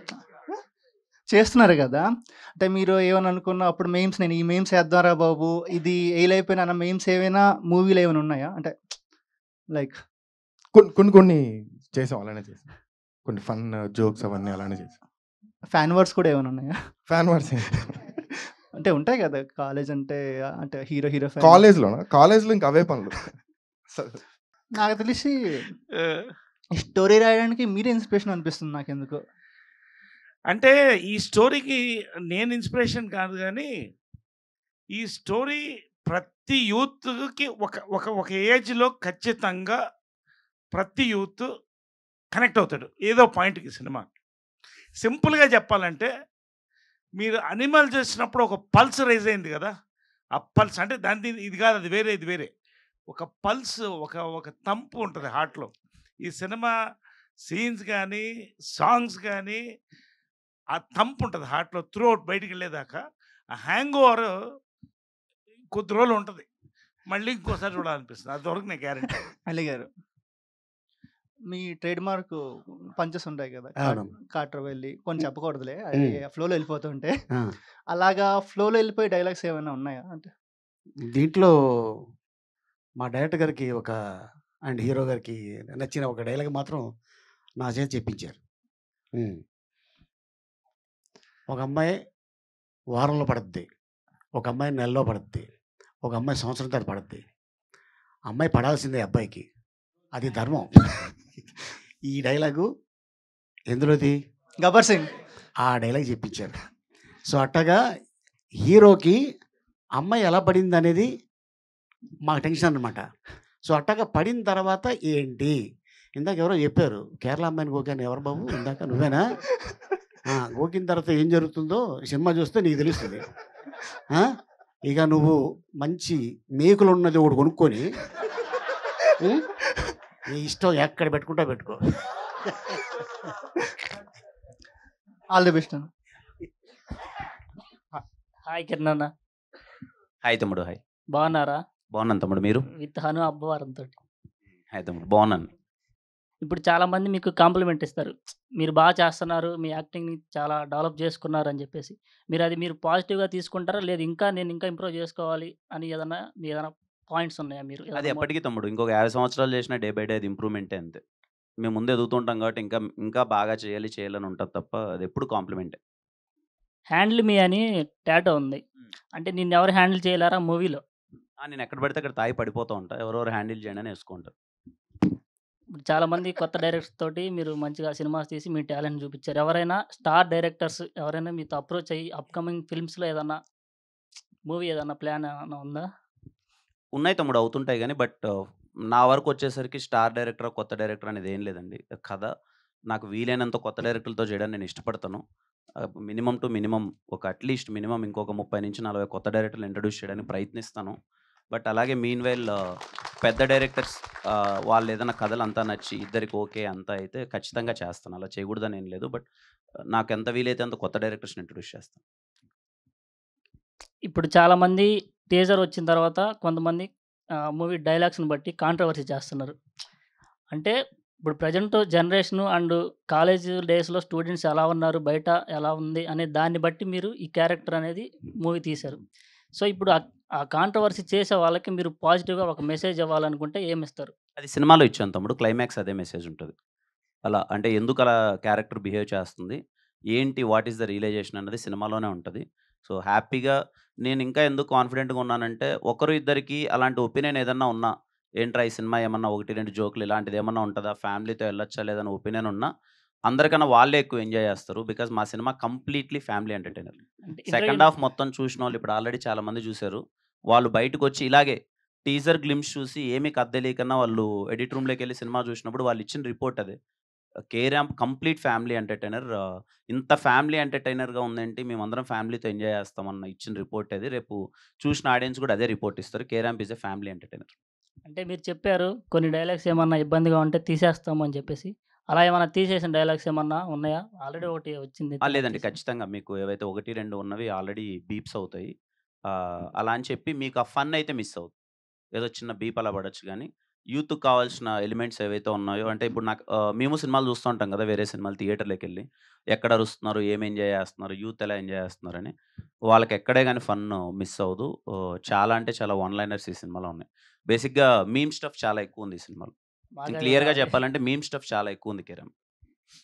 చేస్తున్నారు కదా, అంటే మీరు ఏమని అనుకున్నా అప్పుడు మేమ్స్ నేను ఈ మేమ్స్ వేద్దారా బాబు ఇది వేయలేకపోయినా అన్న మేమ్స్ ఏమైనా మూవీలో ఏమైనా ఉన్నాయా? అంటే లైక్ కొన్ని చేసాం, అలానే చేసాం, కొన్ని ఫన్ జోక్స్ అవన్నీ అలానే చేసాం. ఫ్యాన్ వర్డ్స్ కూడా ఏమైనా ఉన్నాయా? ఫ్యాన్ వర్డ్స్ అంటే ఉంటాయి కదా కాలేజ్ అంటే అంటే హీరో కాలేజ్లో ఇంకా అవే పనులు. నాకు తెలిసి స్టోరీ రాయడానికి మీరే ఇన్స్పిరేషన్ అనిపిస్తుంది నాకు ఎందుకు. అంటే ఈ స్టోరీకి నేను ఇన్స్పిరేషన్ కాదు, కానీ ఈ స్టోరీ ప్రతి యూత్కి ఒక ఏజ్లో ఖచ్చితంగా ప్రతి యూత్ కనెక్ట్ అవుతాడు ఏదో పాయింట్కి. సినిమా సింపుల్గా చెప్పాలంటే, మీరు అనిమల్ చేసినప్పుడు ఒక పల్స్ రైజ్ అయింది కదా, ఆ పల్స్ అంటే దాని ఇది కాదు, అది వేరే, ఇది వేరే. ఒక పల్స్, ఒక ఒక తంపు ఉంటుంది హార్ట్లో. ఈ సినిమా సీన్స్ కానీ, సాంగ్స్ కానీ, ఆ తంపు ఉంటుంది హార్ట్లో త్రూ అవుట్ బయటికి వెళ్ళేదాకా. ఆ హ్యాంగ్ ఓవర్ కొద్ది రోజులు ఉంటుంది, మళ్ళీ ఇంకోసారి చూడాలనిపిస్తుంది. అంతవరకు నేను గ్యారెంటీ. అలీ గారు, మీ ట్రేడ్ మార్క్ పంచెస్ ఉంటాయి కదా, అవును. కాటర్ వెళ్ళి కొన్ని చెప్పకూడదులే, అది ఉమ్. ఫ్లోలో వెళ్ళిపోతుంటే ఆ. అలాగా ఫ్లోలో వెళ్ళిపోయే డైలాగ్స్ ఏమైనా ఉన్నాయా అంటే? దీంట్లో మా డైరెక్టర్ గారికి అండ్ హీరో గారికి నచ్చిన ఒక డైలాగ్ మాత్రం నా చేతి చెప్పించారు. ఉమ్. ఒక అమ్మాయి వారంలో పడుద్ది, ఒక అమ్మాయి నెలలో పడుద్ది, ఒక అమ్మాయి సంవత్సరం తర్వాత పడుద్ది. అమ్మాయి పడాల్సిందే అబ్బాయికి, అది ధర్మం. ఈ డైలాగు ఎందులోది? గబ్బర్ సింగ్. ఆ డైలాగ్ చెప్పించారు. సో అట్టగా హీరోకి అమ్మాయి ఎలా పడింది అనేది మాకు టెన్షన్ అనమాట. సో అట్టగా పడిన తర్వాత ఏంటి, ఇందాక ఎవరో చెప్పారు కేరళ అమ్మాయిని గోకాను, ఎవరు బాబు ఇందాక నువ్వేనా? గోకిన తర్వాత ఏం జరుగుతుందో సినిమా చూస్తే నీకు తెలుస్తుంది. ఇక నువ్వు మంచి మేకులు ఉన్నది ఒకటి కొనుక్కొని నీ ఇష్టం ఎక్కడ పెట్టుకుంటా పెట్టుకో. ఆల్ ది బెస్ట్ అన్న. హాయ్ కిరణ్ అన్న, హాయ్ తమ్ముడు. హాయ్, బాగున్నారా? బాగున్నాను తమ్ముడు. మీరు? విత్ హను అబ్బవారంతో. హాయ్ తమ్ముడు, బాగున్నాను. ఇప్పుడు చాలా మంది మీకు కాంప్లిమెంట్ ఇస్తారు, మీరు బాగా చేస్తున్నారు, మీ యాక్టింగ్ని చాలా డెవలప్ చేసుకున్నారు అని చెప్పేసి. మీరు పాజిటివ్గా తీసుకుంటారా, లేదు నేను ఇంకా ఇంప్రూవ్ చేసుకోవాలి అని ఏదైనా పాయింట్స్ ఉన్నాయా మీరు? అది ఎప్పటికీ తమ్ముడు, ఇంకొక 50 సంవత్సరాలు చేసిన డే బై డే అది ఇంప్రూవ్మెంటే అంతే. మేము ముందు ఎదుగుతుంటాం కాబట్టి ఇంకా ఇంకా బాగా చేయాలని ఉంటుంది తప్ప అది ఎప్పుడు కాంప్లిమెంటే. హ్యాండిల్ మీ అని టాటో ఉంది, అంటే నిన్ను ఎవరు హ్యాండిల్ చేయలేరా మూవీలో? నేను ఎక్కడ పడితే అక్కడ తాగి పడిపోతూ ఉంటా, ఎవరెవరు హ్యాండిల్ చేయండి అని వేసుకుంటారు. ఇప్పుడు చాలామంది కొత్త డైరెక్టర్స్ తోటి మీరు మంచిగా సినిమాస్ తీసి మీ టాలెంట్ చూపించారు. ఎవరైనా స్టార్ డైరెక్టర్స్ ఎవరైనా మీతో అప్రోచ్ అయ్యి అప్కమింగ్ ఫిల్మ్స్లో ఏదన్నా మూవీ ఏదన్నా ప్లాన్ ఏమన్నా ఉందా? ఉన్నాయి తమ్ముడు, అవుతుంటాయి కానీ బట్ నా వరకు వచ్చేసరికి స్టార్ డైరెక్టర్ కొత్త డైరెక్టర్ అనేది ఏం లేదండి. కథ నాకు వీలైనంత కొత్త డైరెక్టర్లతో చేయడానికి నేను ఇష్టపడతాను. Minimum to minimum at least minimum ఇంకొక 30 నుంచి 40 కొత్త డైరెక్టర్లు ఇంట్రడ్యూస్ చేయడానికి ప్రయత్నిస్తాను. బట్ అలాగే మీన్ వైల్ పెద్ద డైరెక్టర్స్ వాళ్ళు ఏదైనా కథలు అంతా నచ్చి ఇద్దరికి ఓకే అంతా అయితే ఖచ్చితంగా చేస్తాను. అలా చేయకూడదని ఏం లేదు. బట్ నాకు ఎంత వీలైతే అంత కొత్త డైరెక్టర్స్ని ఇంట్రడ్యూస్ చేస్తాను. ఇప్పుడు చాలామంది టీజర్ వచ్చిన తర్వాత కొంతమంది మూవీ డైలాగ్స్ని బట్టి కాంట్రవర్సీ చేస్తున్నారు. అంటే ఇప్పుడు ప్రజెంట్ జనరేషను అండ్ కాలేజ్ డేస్లో స్టూడెంట్స్ ఎలా ఉన్నారు, బయట ఎలా ఉంది అనే దాన్ని బట్టి మీరు ఈ క్యారెక్టర్ అనేది మూవీ తీశారు. సో ఇప్పుడు ఆ కాంట్రవర్సీ చేసే వాళ్ళకి మీరు పాజిటివ్గా ఒక మెసేజ్ ఇవ్వాలనుకుంటే ఏమి ఇస్తారు? అది సినిమాలో ఇచ్చాను తమ్ముడు, క్లైమాక్స్ అదే మెసేజ్ ఉంటుంది. అలా అంటే ఎందుకు అలా క్యారెక్టర్ బిహేవ్ చేస్తుంది, ఏంటి, వాట్ ఈస్ ద రియలైజేషన్ అన్నది సినిమాలోనే ఉంటుంది. సో హ్యాపీగా నేను ఇంకా ఎందుకు కాన్ఫిడెంట్గా ఉన్నానంటే ఒకరు ఇద్దరికి అలాంటి ఒపీనియన్ ఏదన్నా ఉన్నా, ఏంట్రా ఈ సినిమా ఏమన్నా 1-2 జోకులు ఇలాంటిది ఏమన్నా ఉంటుందా, ఫ్యామిలీతో వెళ్ళొచ్చా లేదని ఒపీనియన్ ఉన్నా అందరికన్నా వాళ్ళే ఎక్కువ ఎంజాయ్ చేస్తారు. బికాజ్ మా cinema completely family entertainer. Second half మొత్తం చూసిన వాళ్ళు ఇప్పుడు ఆల్రెడీ చాలా మంది చూశారు. వాళ్ళు బయటకు వచ్చి ఇలాగే టీజర్ గ్లిమ్స్ చూసి ఏమీ కథ తెలియకన్నా వాళ్ళు ఎడిట్ రూమ్లోకి వెళ్ళి సినిమా చూసినప్పుడు వాళ్ళు ఇచ్చిన రిపోర్ట్ అదే, K ramp complete family entertainer. ఇంత ఫ్యామిలీ ఎంటర్టైనర్గా ఉందేంటి, మేమందరం ఫ్యామిలీతో ఎంజాయ్ చేస్తామన్న ఇచ్చిన రిపోర్ట్ అది. రేపు చూసిన ఆడియన్స్ కూడా అదే రిపోర్ట్ ఇస్తారు. K ramp is a family entertainer. అంటే మీరు చెప్పారు కొన్ని డైలాగ్స్ ఏమన్నా ఇబ్బందిగా ఉంటే తీసేస్తాము అని చెప్పేసి, అలా ఏమన్నా తీసేసిన డైలాగ్స్ ఏమన్నా ఉన్నాయా? ఆల్రెడీ ఒకటి వచ్చింది. లేదండి, ఖచ్చితంగా మీకు ఏవైతే 1-2 ఉన్నవి ఆల్రెడీ బీప్స్ అవుతాయి. అలా అని చెప్పి మీకు ఆ ఫన్ అయితే మిస్ అవుతుంది. ఏదో చిన్న బీప్ అలా పడచ్చు కానీ యూత్కి కావాల్సిన ఎలిమెంట్స్ ఏవైతే ఉన్నాయో, అంటే ఇప్పుడు నాకు మేము సినిమాలు చూస్తూ ఉంటాం కదా, వేరే సినిమాలు థియేటర్లోకి వెళ్ళి ఎక్కడ అరుస్తున్నారు, ఏం ఎంజాయ్ చేస్తున్నారు, యూత్ ఎలా ఎంజాయ్ చేస్తున్నారని, వాళ్ళకి ఎక్కడే కానీ ఫన్ మిస్ అవ్వదు. చాలా అంటే చాలా వన్ లైనర్స్ ఈ సినిమాలో ఉన్నాయి. బేసిక్గా మీమ్ స్టఫ్ చాలా ఎక్కువ ఉంది ఈ సినిమాలో. క్లియర్గా చెప్పాలంటే మీమ్ స్టఫ్ చాలా ఎక్కువ ఉంది కిరణ్.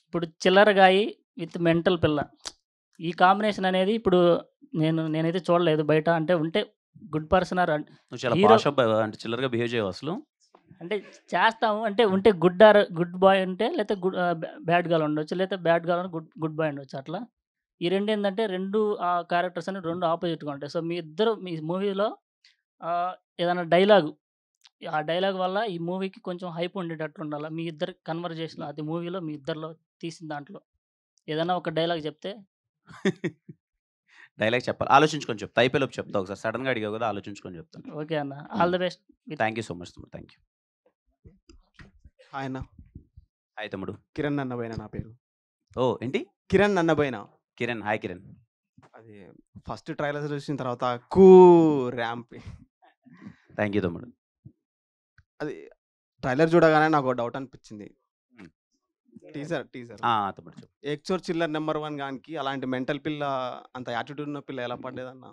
ఇప్పుడు చిల్లరగాయి విత్ మెంటల్ పిల్ల, ఈ కాంబినేషన్ అనేది ఇప్పుడు నేనైతే చూడలేదు బయట. అంటే ఉంటే గుడ్ పర్సన్ ఆర్ నువ్వు చాలా పాష్ అంటే చిల్లరగా బిహేవ్ చేయవు అసలు. అంటే చేస్తాము అంటే ఉంటే గుడ్ బాయ్ ఉంటే, లేకపోతే బ్యాడ్ గర్ల్ ఉండొచ్చు, లేకపోతే బ్యాడ్ గర్ల్ గుడ్ బాయ్ ఉండొచ్చు. అట్లా ఈ రెండు ఏంటంటే రెండు క్యారెక్టర్స్ అని రెండు ఆపోజిట్గా ఉంటాయి. సో మీ మూవీలో ఏదైనా డైలాగు, ఆ డైలాగ్ వల్ల ఈ మూవీకి కొంచెం హైప్ ఉండేటట్లు ఉండాలి. మీ ఇద్దరు కన్వర్జేషన్ అది మూవీలో మీ ఇద్దరిలో తీసిన దాంట్లో ఏదైనా ఒక డైలాగ్ చెప్తే. డైలాగ్ చెప్పాలి, ఆలోచించుకొని చెప్తా. అయిపోయేలోపు చెప్తా. ఒకసారి సడన్గా అడిగావు కదా, ఆలోచించుకొని చెప్తాను. ఓకే అన్న, all the best. Thank you so much తమ్ముడు, థ్యాంక్ యూ. హాయ్ అన్న. హాయ్ తమ్ముడు. కిరణ్ అన్నబోయిన నా పేరు. ఓ ఏంటి? కిరణ్ అన్నబోయిన. కిరణ్. హాయ్ కిరణ్. అది ఫస్ట్ ట్రైలర్ చూసిన తర్వాత కూ ర్యాంప్. థ్యాంక్ యూ తమ్ముడు. అది ట్రైలర్ చూడగానే నాకు డౌట్ అనిపించింది. టీజర్ తమ్ముడు చెప్పు. ఎక్సోర్ చిల్లర్ నెంబర్ 1 గానికి అలాంటి మెంటల్ పిల్ల, అంత యాటిట్యూడ్ ఉన్న పిల్ల ఎలా పడ్డేదన్న?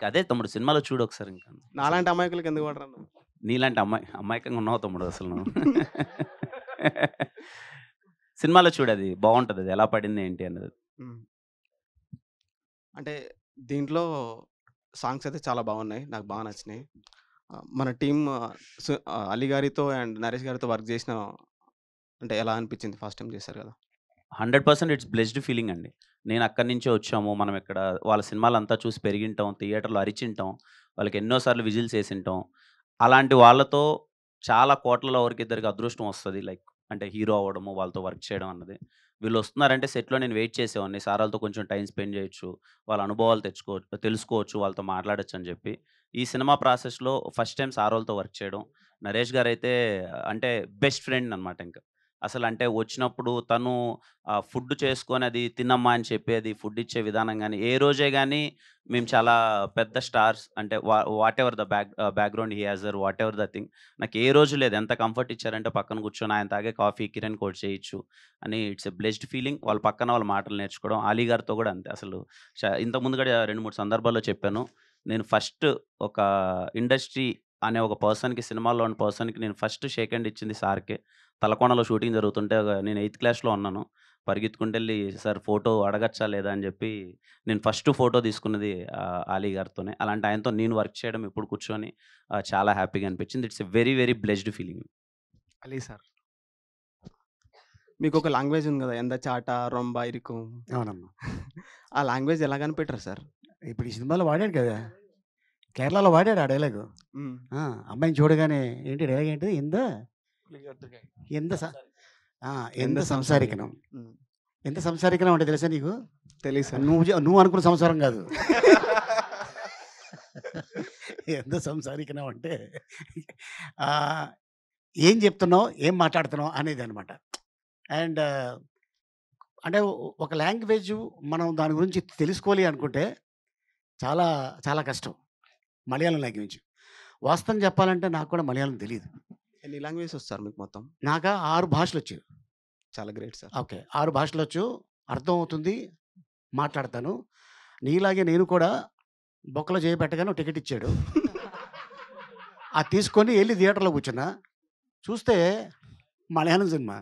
అదే తమ్ముడు, సినిమాలో చూడు ఒకసారి. ఇంకా నాలాంటి అమాయకులకి ఎందుకు పడరన్న? నీలాంటి అమాయకంగా ఉన్నావు తమ్ముడు అసలు నువ్వు. సినిమాలో చూడు, అది బాగుంటుంది, అది ఎలా పడింది ఏంటి అన్నది. అంటే దీంట్లో సాంగ్స్ అయితే చాలా బాగున్నాయి, నాకు బాగా నచ్చినాయి. మన టీమ్ అలీ గారితో అండ్ నరేష్ గారితో వర్క్ చేసిన అంటే ఎలా అనిపించింది? ఫస్ట్ టైం చేశారు కదా. 100% ఇట్స్ బ్లెస్డ్ ఫీలింగ్ అండి. నేను అక్కడి నుంచే వచ్చాము, మనం ఇక్కడ వాళ్ళ సినిమాలు అంతా చూసి పెరిగింటాం, థియేటర్లో అరిచింటాం, వాళ్ళకి ఎన్నోసార్లు విజిల్స్ వేసింటాం. అలాంటి వాళ్ళతో చాలా కోట్లలో ఒకరికిద్దరికి అదృష్టం వస్తుంది, లైక్ అంటే హీరో అవ్వడము, వాళ్ళతో వర్క్ చేయడం అన్నది. వీళ్ళు వస్తున్నారంటే సెట్లో నేను వెయిట్ చేసేవాడిని, సార్ వాళ్ళతో కొంచెం టైం స్పెండ్ చేయొచ్చు, వాళ్ళ అనుభవాలు తెలుసుకోవచ్చు, వాళ్ళతో మాట్లాడచ్చు అని చెప్పి. ఈ సినిమా ప్రాసెస్లో ఫస్ట్ టైం సార్ వాళ్ళతో వర్క్ చేయడం. నరేష్ గారు అయితే అంటే బెస్ట్ ఫ్రెండ్ అనమాట. ఇంకా అసలు అంటే వచ్చినప్పుడు తను ఫుడ్ చేసుకొని అది తినమ్మా అని చెప్పేది, ఫుడ్ ఇచ్చే విధానం కానీ, ఏ రోజే కానీ మేము చాలా పెద్ద స్టార్స్ అంటే whatever the background he has, whatever the thing, నాకు ఏ రోజు లేదు ఎంత కంఫర్ట్ ఇచ్చారంటే పక్కన కూర్చొని ఆయన తాగే కాఫీ కిరణ్ కోట్ చేయొచ్చు అని. It's a blessed feeling. వాళ్ళ పక్కన వాళ్ళ మాటలు నేర్చుకోవడం. అలీ గారితో కూడా అంతే. అసలు ఇంతకుముందు కూడా 2-3 సందర్భాల్లో చెప్పాను, నేను ఫస్ట్ ఒక ఇండస్ట్రీ అనే ఒక పర్సన్కి, సినిమాలో ఉన్న పర్సన్కి నేను ఫస్ట్ షేక్ హ్యాండ్ ఇచ్చింది సార్కే. తలకోనలో షూటింగ్ జరుగుతుంటే నేను 8th క్లాస్లో ఉన్నాను, పరిగెత్తుకుంటూ వెళ్ళి సార్ ఫోటో అడగచ్చా లేదా అని చెప్పి నేను ఫస్ట్ ఫోటో తీసుకున్నది అలీ గారితోనే. అలాంటి ఆయనతో నేను వర్క్ చేయడం ఇప్పుడు కూర్చొని చాలా హ్యాపీగా అనిపించింది. It's a very very blessed feeling. Ali sir, మీకు ఒక లాంగ్వేజ్ ఉంది కదా, ఎంత చాట రొంబ ఇరుకు. అవునమ్మా. ఆ లాంగ్వేజ్ ఎలా కనిపెట్టారు సార్? ఇప్పుడు ఈ సినిమాలో వాడాడు కదా, కేరళలో వాడాడు ఆ డైలాగు. అమ్మాయిని చూడగానే ఏంటి డైలాగ్ ఏంటి? ఎంత సంసారికనం. ఎంత సంసారికనం అంటే తెలుసా నీకు? తెలుసు. నువ్వు అనుకున్న సంసారం కాదు. ఎంత సంసారికనం అంటే ఏం చెప్తున్నావు, ఏం మాట్లాడుతున్నావు అనేది అనమాట. అండ్ అంటే ఒక లాంగ్వేజ్ మనం దాని గురించి తెలుసుకోవాలి అనుకుంటే చాలా చాలా కష్టం. మలయాళం లాంగ్వేజ్ వాస్తవం చెప్పాలంటే నాకు కూడా మలయాళం తెలియదు. ఎన్ని లాంగ్వేజెస్ వస్తారు మీకు మొత్తం? నాకు 6 భాషలు వచ్చు. చాలా గ్రేట్ సార్. ఓకే, 6 భాషలు వచ్చు, అర్థం అవుతుంది, మాట్లాడతాను. నీలాగే నేను కూడా బొక్కలో చేయబెట్టగానే టికెట్ ఇచ్చాడు, అది తీసుకొని వెళ్ళి థియేటర్లో కూర్చున్నా. చూస్తే మలయాళం సినిమా,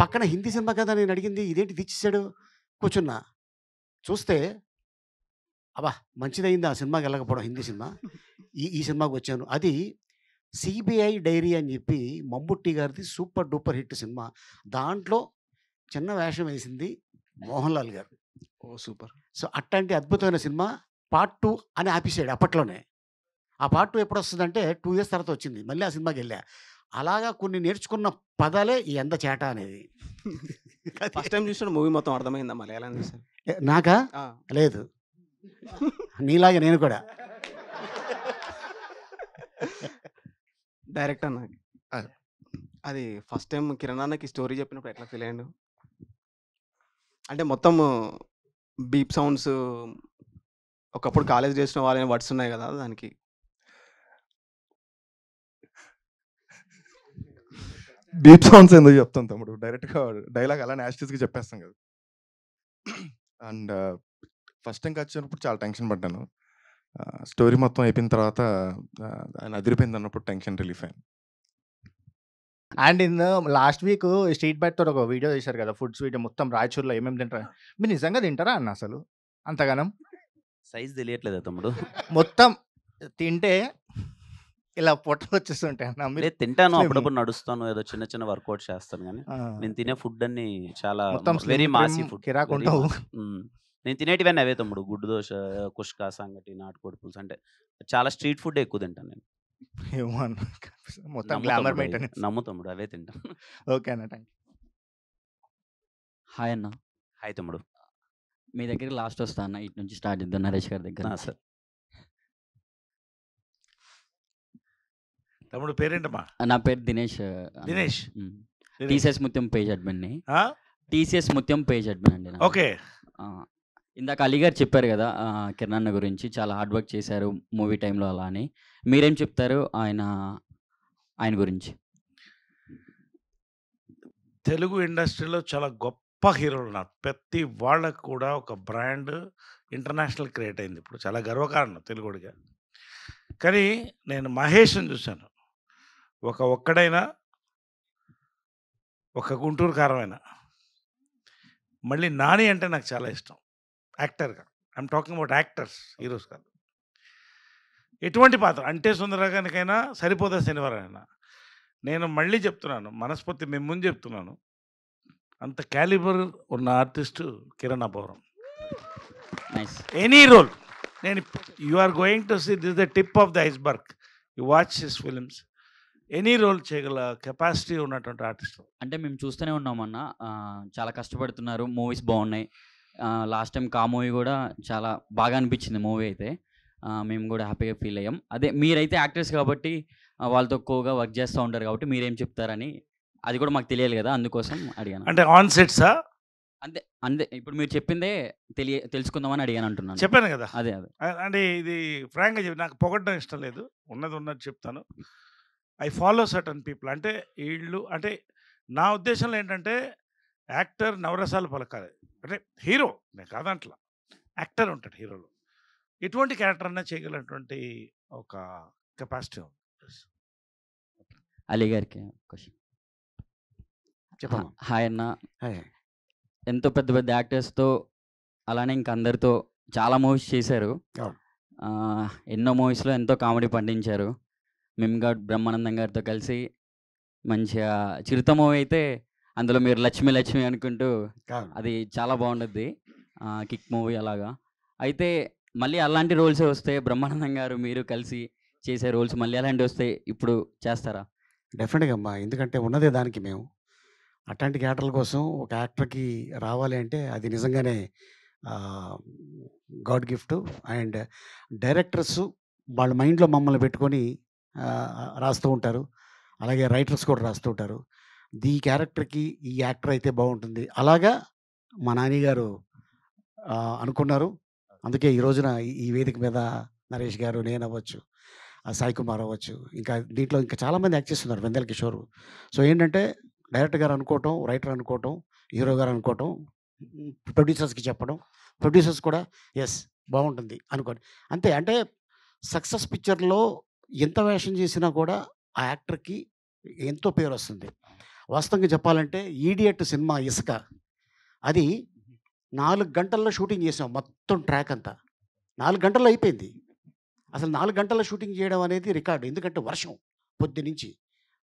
పక్కన హిందీ సినిమా కదా నేను అడిగింది, ఇదేంటి తెచ్చిచ్చాడు. కూర్చున్నా, చూస్తే అబ్బా మంచిదైంది ఆ సినిమాకి వెళ్ళకపోవడం, హిందీ సినిమా. ఈ సినిమాకి వచ్చాను. అది సిబిఐ డైరీ అని చెప్పి మమ్ముట్టి గారిది సూపర్ డూపర్ హిట్ సినిమా. దాంట్లో చిన్న వేషం వేసింది మోహన్ లాల్ గారు. ఓ సూపర్. సో అట్లాంటి అద్భుతమైన సినిమా పార్ట్ 2 అని ఆపేసాడు అప్పట్లోనే. ఆ పార్ట్ 2 ఎప్పుడు వస్తుందంటే 2 years తర్వాత వచ్చింది. మళ్ళీ ఆ సినిమాకి వెళ్ళా. అలాగా కొన్ని నేర్చుకున్న పదాలే ఈ ఎంత చేట అనేది. ఫస్ట్ టైం చూసిన మూవీ మొత్తం అర్థమైందా మలయాళం చూసాను? నాకా? లేదు, నీలాగే నేను కూడా. డైరెక్టర్ నాకు అది ఫస్ట్ టైం కిరణ్ అన్నకి స్టోరీ చెప్పినప్పుడు ఎట్లా ఫీల్ అయ్యాడు? అంటే మొత్తం బీప్ సౌండ్స్, ఒకప్పుడు కాలేజ్ చేసిన వాళ్ళని వర్డ్స్ ఉన్నాయి కదా, దానికి బీప్ సౌండ్స్ ఎందుకు చెప్తాం తమ్ముడు? డైరెక్ట్గా డైలాగ్ అలా యాస్టిస్గా చెప్పేస్తాం కదా. అండ్ ఫస్ట్ టైం వచ్చినప్పుడు చాలా టెన్షన్ పడ్డాను. స్టోరీ మొత్తం అయిపోయిన తర్వాత ఆయన అదిరిపోయింది అన్నప్పుడు టెన్షన్ రిలీఫ్ అయింది. అండ్ లాస్ట్ వీక్ స్ట్రీట్ బైట్తో ఒక వీడియో చేశారు కదా, ఫుడ్స్ వీడియో, మొత్తం రాయచూర్లో ఏమేమి తింటారా. మీరు నిజంగా తింటారా అన్న? అసలు అంతగానం సైజ్ తెలియట్లేదా తమ్ముడు? మొత్తం తింటే ఇలా పొట్టలు వచ్చేస్తుంటాయి అన్న. మీరు తింటాను, అప్పుడప్పుడు నడుస్తాను, ఏదో చిన్న చిన్న వర్కౌట్ చేస్తాను, కానీ నేను తినే ఫుడ్ అన్ని చాలా వెరీ మాసీ ఫుడ్. కిరాకుంటావు. నేను తినేటివన్నీ అవే తమ్ముడు, గుడ్డు దోశ, కుష్కా, సంగటి, నాటుకోడి పులుసు, అంటే చాలా స్ట్రీట్ ఫుడ్ ఎక్కువ తింటాను నేను. మొత్తం గ్లామర్ మెయింటెనెన్స్. నమ్ము తమ్ముడు, అవే తింటాను. ఓకే అన్న, థ్యాంక్ యూ. హాయ్ అన్న. హాయ్ తమ్ముడు. మీ దగ్గరికి లాస్ట్ వస్తా అన్న. ఇటు నుంచి స్టార్ట్ చేద్దాం నరేష్ గారి దగ్గర. సార్. తమ్ముడు పేరేంటమ్మా? నా పేరు దినేష్. దినేష్. టీసీఎస్ ముత్యం పేజ్ అడ్మిన్ని. ఆ? టీసీఎస్ ముత్యం పేజ్ అడ్మిన్ అండి. ఓకే. ఇందాక అలీ గారు చెప్పారు కదా కిరణ్ అన్న గురించి, చాలా హార్డ్ వర్క్ చేశారు మూవీ టైంలో అలా అని. మీరేం చెప్తారు ఆయన గురించి? తెలుగు ఇండస్ట్రీలో చాలా గొప్ప హీరోలు ఉన్నారు. ప్రతి వాళ్ళకు కూడా ఒక బ్రాండ్ ఇంటర్నేషనల్ క్రియేట్ అయింది. ఇప్పుడు చాలా గర్వకారణం తెలుగుడిగా. కానీ నేను మహేష్ని చూశాను. ఒక్కడైనా, ఒక గుంటూరు కారమైనా. మళ్ళీ నాని అంటే నాకు చాలా ఇష్టం యాక్టర్గా. I'm talking about actors, heroes కాదు. ఎటువంటి పాత్ర అంటే సుందరగానికైనా సరిపోదా శనివారం అయినా. నేను మళ్ళీ చెప్తున్నాను, మనస్ఫూర్తి మేము ముందు చెప్తున్నాను, అంత క్యాలిబర్ ఉన్న artist Kiran Abbavaram. Any role నేను you are going to see this the tip of the iceberg. You watch his films. Any role చేయగల కెపాసిటీ ఉన్నటువంటి ఆర్టిస్ట్. అంటే మేము చూస్తూనే ఉన్నామన్న, చాలా కష్టపడుతున్నారు, మూవీస్ బాగున్నాయి. లాస్ట్ టైం కా మూవీ కూడా చాలా బాగా అనిపించింది మూవీ అయితే. మేము కూడా హ్యాపీగా ఫీల్ అయ్యాం. అదే మీరైతే యాక్టర్స్ కాబట్టి వాళ్ళతో ఎక్కువగా వర్క్ చేస్తూ ఉంటారు కాబట్టి మీరేం చెప్తారని, అది కూడా మాకు తెలియాలి కదా, అందుకోసం అడిగాను. అంటే ఆన్ సెట్సా? అంతే అంతే, ఇప్పుడు మీరు చెప్పిందే తెలుసుకుందామని అడిగాను అంటున్నాను. చెప్పాను కదా. అదే అంటే ఇది ఫ్రాంక్గా చెప్పి నాకు పొగడడం ఇష్టం లేదు, ఉన్నది చెప్తాను. I follow certain people. అంటే వీళ్ళు అంటే నా ఉద్దేశంలో ఏంటంటే యాక్టర్ నవరసాలు పలకాలి. అంటే హీరో నేను కాదంట్లా, యాక్టర్ ఉంటాడు హీరోలో. ఎటువంటి క్యారెక్టర్ అన్నా చేయగలిగినటువంటి ఒక కెపాసిటీ ఉంది. అలీ గారికి క్వశ్చన్. చెప్పమ్మా. హాయ్ అన్న. హాయ్. ఎంతో పెద్ద పెద్ద యాక్టర్స్తో అలానే ఇంక అందరితో చాలా మూవీస్ చేశారు. ఎన్నో మూవీస్లో ఎంతో కామెడీ పండించారు. మిమ్గాడ్ బ్రహ్మానందం గారితో కలిసి మంచిగా చిరుత మూవీ అయితే అందులో మీరు లక్ష్మి లక్ష్మి అనుకుంటూ అది చాలా బాగుంటుంది. కిక్ మూవీ అలాగా. అయితే మళ్ళీ అలాంటి రోల్సే వస్తే బ్రహ్మానందం గారు మీరు కలిసి చేసే రోల్స్ మళ్ళీ అలాంటివి వస్తే ఇప్పుడు చేస్తారా? డెఫినెట్గా అమ్మా, ఎందుకంటే ఉన్నదే దానికి మేము. అట్లాంటి క్యారెక్టర్ల కోసం ఒక యాక్టర్కి రావాలి అంటే అది నిజంగానే గాడ్ గిఫ్ట్. అండ్ డైరెక్టర్స్ వాళ్ళ మైండ్లో మమ్మల్ని పెట్టుకొని రాస్తూ ఉంటారు, అలాగే రైటర్స్ కూడా రాస్తూ ఉంటారు. ఈ క్యారెక్టర్కి ఈ యాక్టర్ అయితే బాగుంటుంది, అలాగా మా నాని గారు అనుకున్నారు. అందుకే ఈ రోజున ఈ వేదిక మీద నరేష్ గారు, నేను అవ్వచ్చు, సాయి కుమార్ అవ్వచ్చు, ఇంకా దీంట్లో ఇంకా చాలామంది యాక్ట్ చేస్తున్నారు, వెందెల కిషోర్. సో ఏంటంటే డైరెక్టర్ గారు అనుకోవటం, రైటర్ అనుకోవటం, హీరో గారు అనుకోవటం, ప్రొడ్యూసర్స్కి చెప్పడం, ప్రొడ్యూసర్స్ కూడా ఎస్ బాగుంటుంది అనుకోండి అంతే. అంటే సక్సెస్ పిక్చర్లో ఎంత వేషం చేసినా కూడా ఆ యాక్టర్కి ఎంతో పేరు వస్తుంది. వాస్తవంగా చెప్పాలంటే ఈడియట్ సినిమా ఇసుక, అది 4 గంటల్లో షూటింగ్ చేసాం. మొత్తం ట్రాక్ అంతా 4 గంటల్లో అయిపోయింది. అసలు 4 గంటల్లో షూటింగ్ చేయడం అనేది రికార్డు, ఎందుకంటే వర్షం పొద్దునుంచి.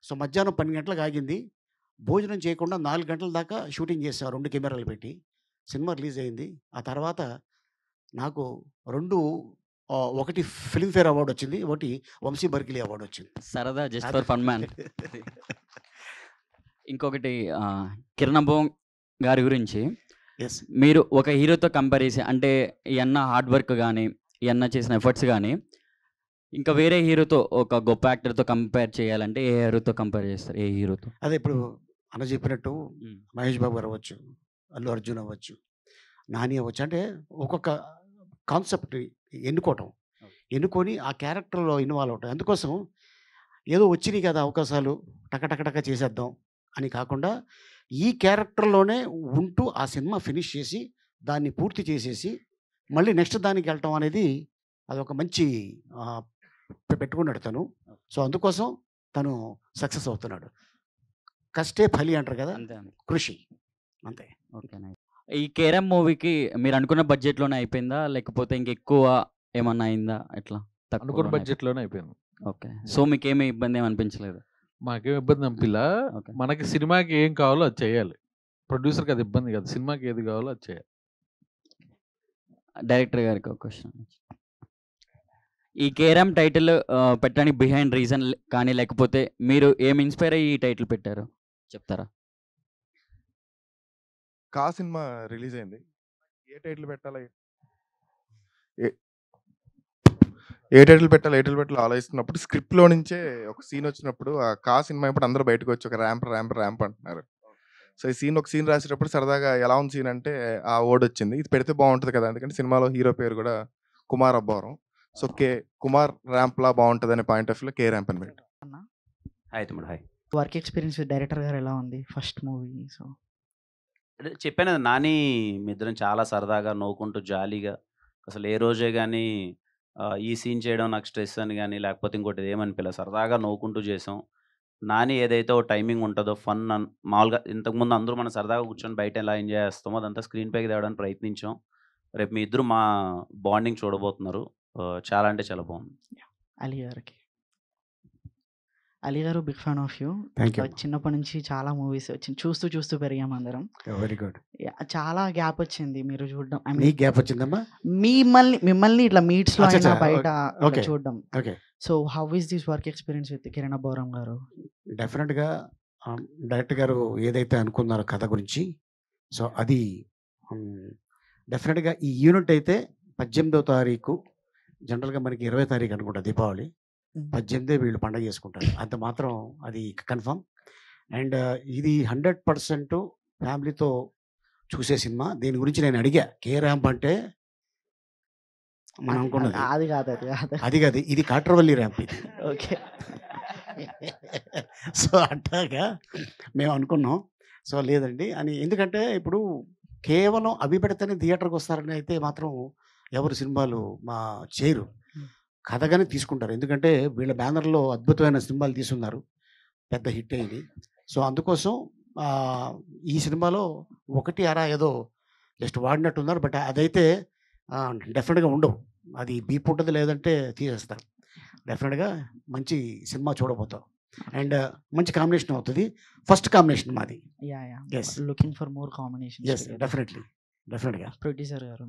సో మధ్యాహ్నం 12 గంటలకు ఆగింది, భోజనం చేయకుండా 4 గంటల దాకా షూటింగ్ చేసాం 2 కెమెరాలు పెట్టి. సినిమా రిలీజ్ అయింది. ఆ తర్వాత నాకు ఒకటి ఫిల్మ్ఫేర్ అవార్డు వచ్చింది, ఒకటి వంశీ బర్కిలీ అవార్డు వచ్చింది. సరదా, జస్ట్ ఫర్ ఫన్ మ్యాన్. ఇంకొకటి కిరణ్ అబ్బవరం గారి గురించి, మీరు ఒక హీరోతో కంపేర్ చేసి, అంటే ఈ అన్న హార్డ్ వర్క్ కానీ, ఈ అన్న చేసిన ఎఫర్ట్స్ కానీ, ఇంకా వేరే హీరోతో ఒక గొప్ప యాక్టర్తో కంపేర్ చేయాలంటే ఏ హీరోతో కంపేర్ చేస్తారు? ఏ హీరోతో? అదే ఇప్పుడు అన్న చెప్పినట్టు మహేష్ బాబు గారు అవ్వచ్చు, అల్లు అర్జున్ అవ్వచ్చు, నాని అవ్వచ్చు. అంటే ఒక్కొక్క కాన్సెప్ట్ ఎన్నుకొని ఆ క్యారెక్టర్లో ఇన్వాల్వ్ అవటం. అందుకోసం ఏదో వచ్చినాయి కదా అవకాశాలు, టక చేసేద్దాం అని కాకుండా ఈ క్యారెక్టర్లోనే ఉంటూ ఆ సినిమా ఫినిష్ చేసి దాన్ని పూర్తి చేసేసి మళ్ళీ నెక్స్ట్ దానికి వెళ్ళటం అనేది అదొక మంచి పెట్టుకున్నాడు తను. సో అందుకోసం తను సక్సెస్ అవుతున్నాడు. కష్టే ఫలి అంటారు కదా, కృషి అంతే. ఓకే. ఈ కేరమ్ మూవీకి మీరు అనుకున్న బడ్జెట్లోనే అయిపోయిందా, లేకపోతే ఇంకెక్కువ ఏమన్నా అయిందా? ఎట్లా? అనుకున్న బడ్జెట్లోనే అయిపోయింది. ఓకే. సో మీకేమీ ఇబ్బంది ఏమి అనిపించలేదు? మాకేం ఇబ్బంది అనిపిలా. మనకి సినిమాకి ఏం కావాలో అది చేయాలి. ప్రొడ్యూసర్కి అది ఇబ్బంది కాదు, సినిమాకి ఏది కావాలో అది చేయాలి. డైరెక్టర్ గారికి ఒక క్వశ్చన్. ఈ కేరమ్ టైటిల్ పెట్టడానికి బిహైండ్ రీజన్ కానీ, లేకపోతే మీరు ఏం ఇన్స్పైర్ అయ్యి ఈ టైటిల్ పెట్టారు చెప్తారా? కా సినిమా రిలీజ్ అయింది. ఏ టైటిల్ పెట్టాలి ఏ టైటిల్ పెట్టాలి ఆలోచిస్తున్నప్పుడు స్క్రిప్ట్లో నుంచే ఒక సీన్ వచ్చినప్పుడు ఆ సినిమా ఇప్పుడు అందరూ బయటకు వచ్చి ఒక ర్యాంప్ అంటున్నారు. సో ఈ ఒక సీన్ రాసేటప్పుడు సరదాగా ఎలా ఉంది సీన్ అంటే ఆ వర్డ్ వచ్చింది, ఇది పెడితే బాగుంటుంది కదా, ఎందుకంటే సినిమాలో హీరో పేరు కూడా కుమార్ అబ్బవరం. సో కుమార్ ర్యాంప్ లా బాగుంటుంది అనే పాయింట్ ఆఫ్ వ్యూలో కే ర్యాంప్ అని పెట్టాం. హాయ్ తమ్ముడు, hi. Work experience with director గారు ఎలా ఉంది ఫస్ట్ మూవీ? సో చెప్పాను కదా, నాని మీ ఇద్దరం చాలా సరదాగా నవ్వుకుంటూ జాలీగా, అసలు ఏ రోజే కానీ ఈ సీన్ చేయడం నాకు స్ట్రెస్ అని కానీ లేకపోతే ఇంకోటి ఏమనిపించలేదు, సరదాగా నవ్వుకుంటూ చేసాం. నాని ఏదైతే ఓ టైమింగ్ ఉంటుందో ఫన్ మామూలుగా ఇంతకుముందు అందరూ మనం సరదాగా కూర్చొని బయట ఎలా ఎంజాయ్ చేస్తామో అదంతా స్క్రీన్ పైకి తేవడానికి ప్రయత్నించాం. రేపు మీ ఇద్దరు మా బాండింగ్ చూడబోతున్నారు. చాలా అంటే చాలా బాగుంది. అలీ గారు big fan of you. Thank you. చిన్నప్పటి నుంచి చాలా మూవీస్ వచ్చింది, చూస్తూ పెరిగాం అందరం. Very good. చాలా గ్యాప్ వచ్చింది మీరు చూడడం. నీ గ్యాప్ వచ్చిందమ్మా? మిమ్మల్ని ఇట్లా మీట్స్ లో అయినా బయట ఓకే చూడడం. Okay. So how is this work experience with Kiran Abbavaram గారు? డెఫినెట్గా డైరెక్టర్ గారు ఏదైతే అనుకున్నారో కథ గురించి, సో అది డెఫినెట్గా ఈ యూనిట్ అయితే 18వ తారీఖు, జనరల్గా మనకి 20వ తారీఖు అనుకుంటా దీపావళి, 18 వీళ్ళు పండగ చేసుకుంటారు, అంత మాత్రం అది కన్ఫర్మ్. అండ్ ఇది 100% ఫ్యామిలీతో చూసే సినిమా. దీని గురించి నేను అడిగా, కే ర్యాంప్ అంటే మనం అనుకున్నది అది కాదు, ఇది కాట్రవల్లి ర్యాంప్ ఇది. ఓకే. సో అట్లాగా మేము అనుకున్నాం. సో లేదండి అని, ఎందుకంటే ఇప్పుడు కేవలం అవి పెడితేనే థియేటర్కి వస్తారని అయితే మాత్రం ఎవరు సినిమాలు చేయరు, కథగానే తీసుకుంటారు. ఎందుకంటే వీళ్ళ బ్యానర్లో అద్భుతమైన సినిమాలు తీసుకున్నారు, పెద్ద హిట్ అయింది. సో అందుకోసం ఈ సినిమాలో ఒకటి అరా ఏదో జస్ట్ వాడినట్టున్నారు, బట్ అదైతే డెఫినెట్గా ఉండవు. అది బీప్ ఉంటుంది, లేదంటే తీసేస్తారు. డెఫినెట్గా మంచి సినిమా చూడబోతాం. అండ్ మంచి కాంబినేషన్ అవుతుంది. ఫస్ట్ కాంబినేషన్ మాది. Yes, looking for more combination. Yes, డెఫినెట్గా. ప్రొడ్యూసర్ గారు,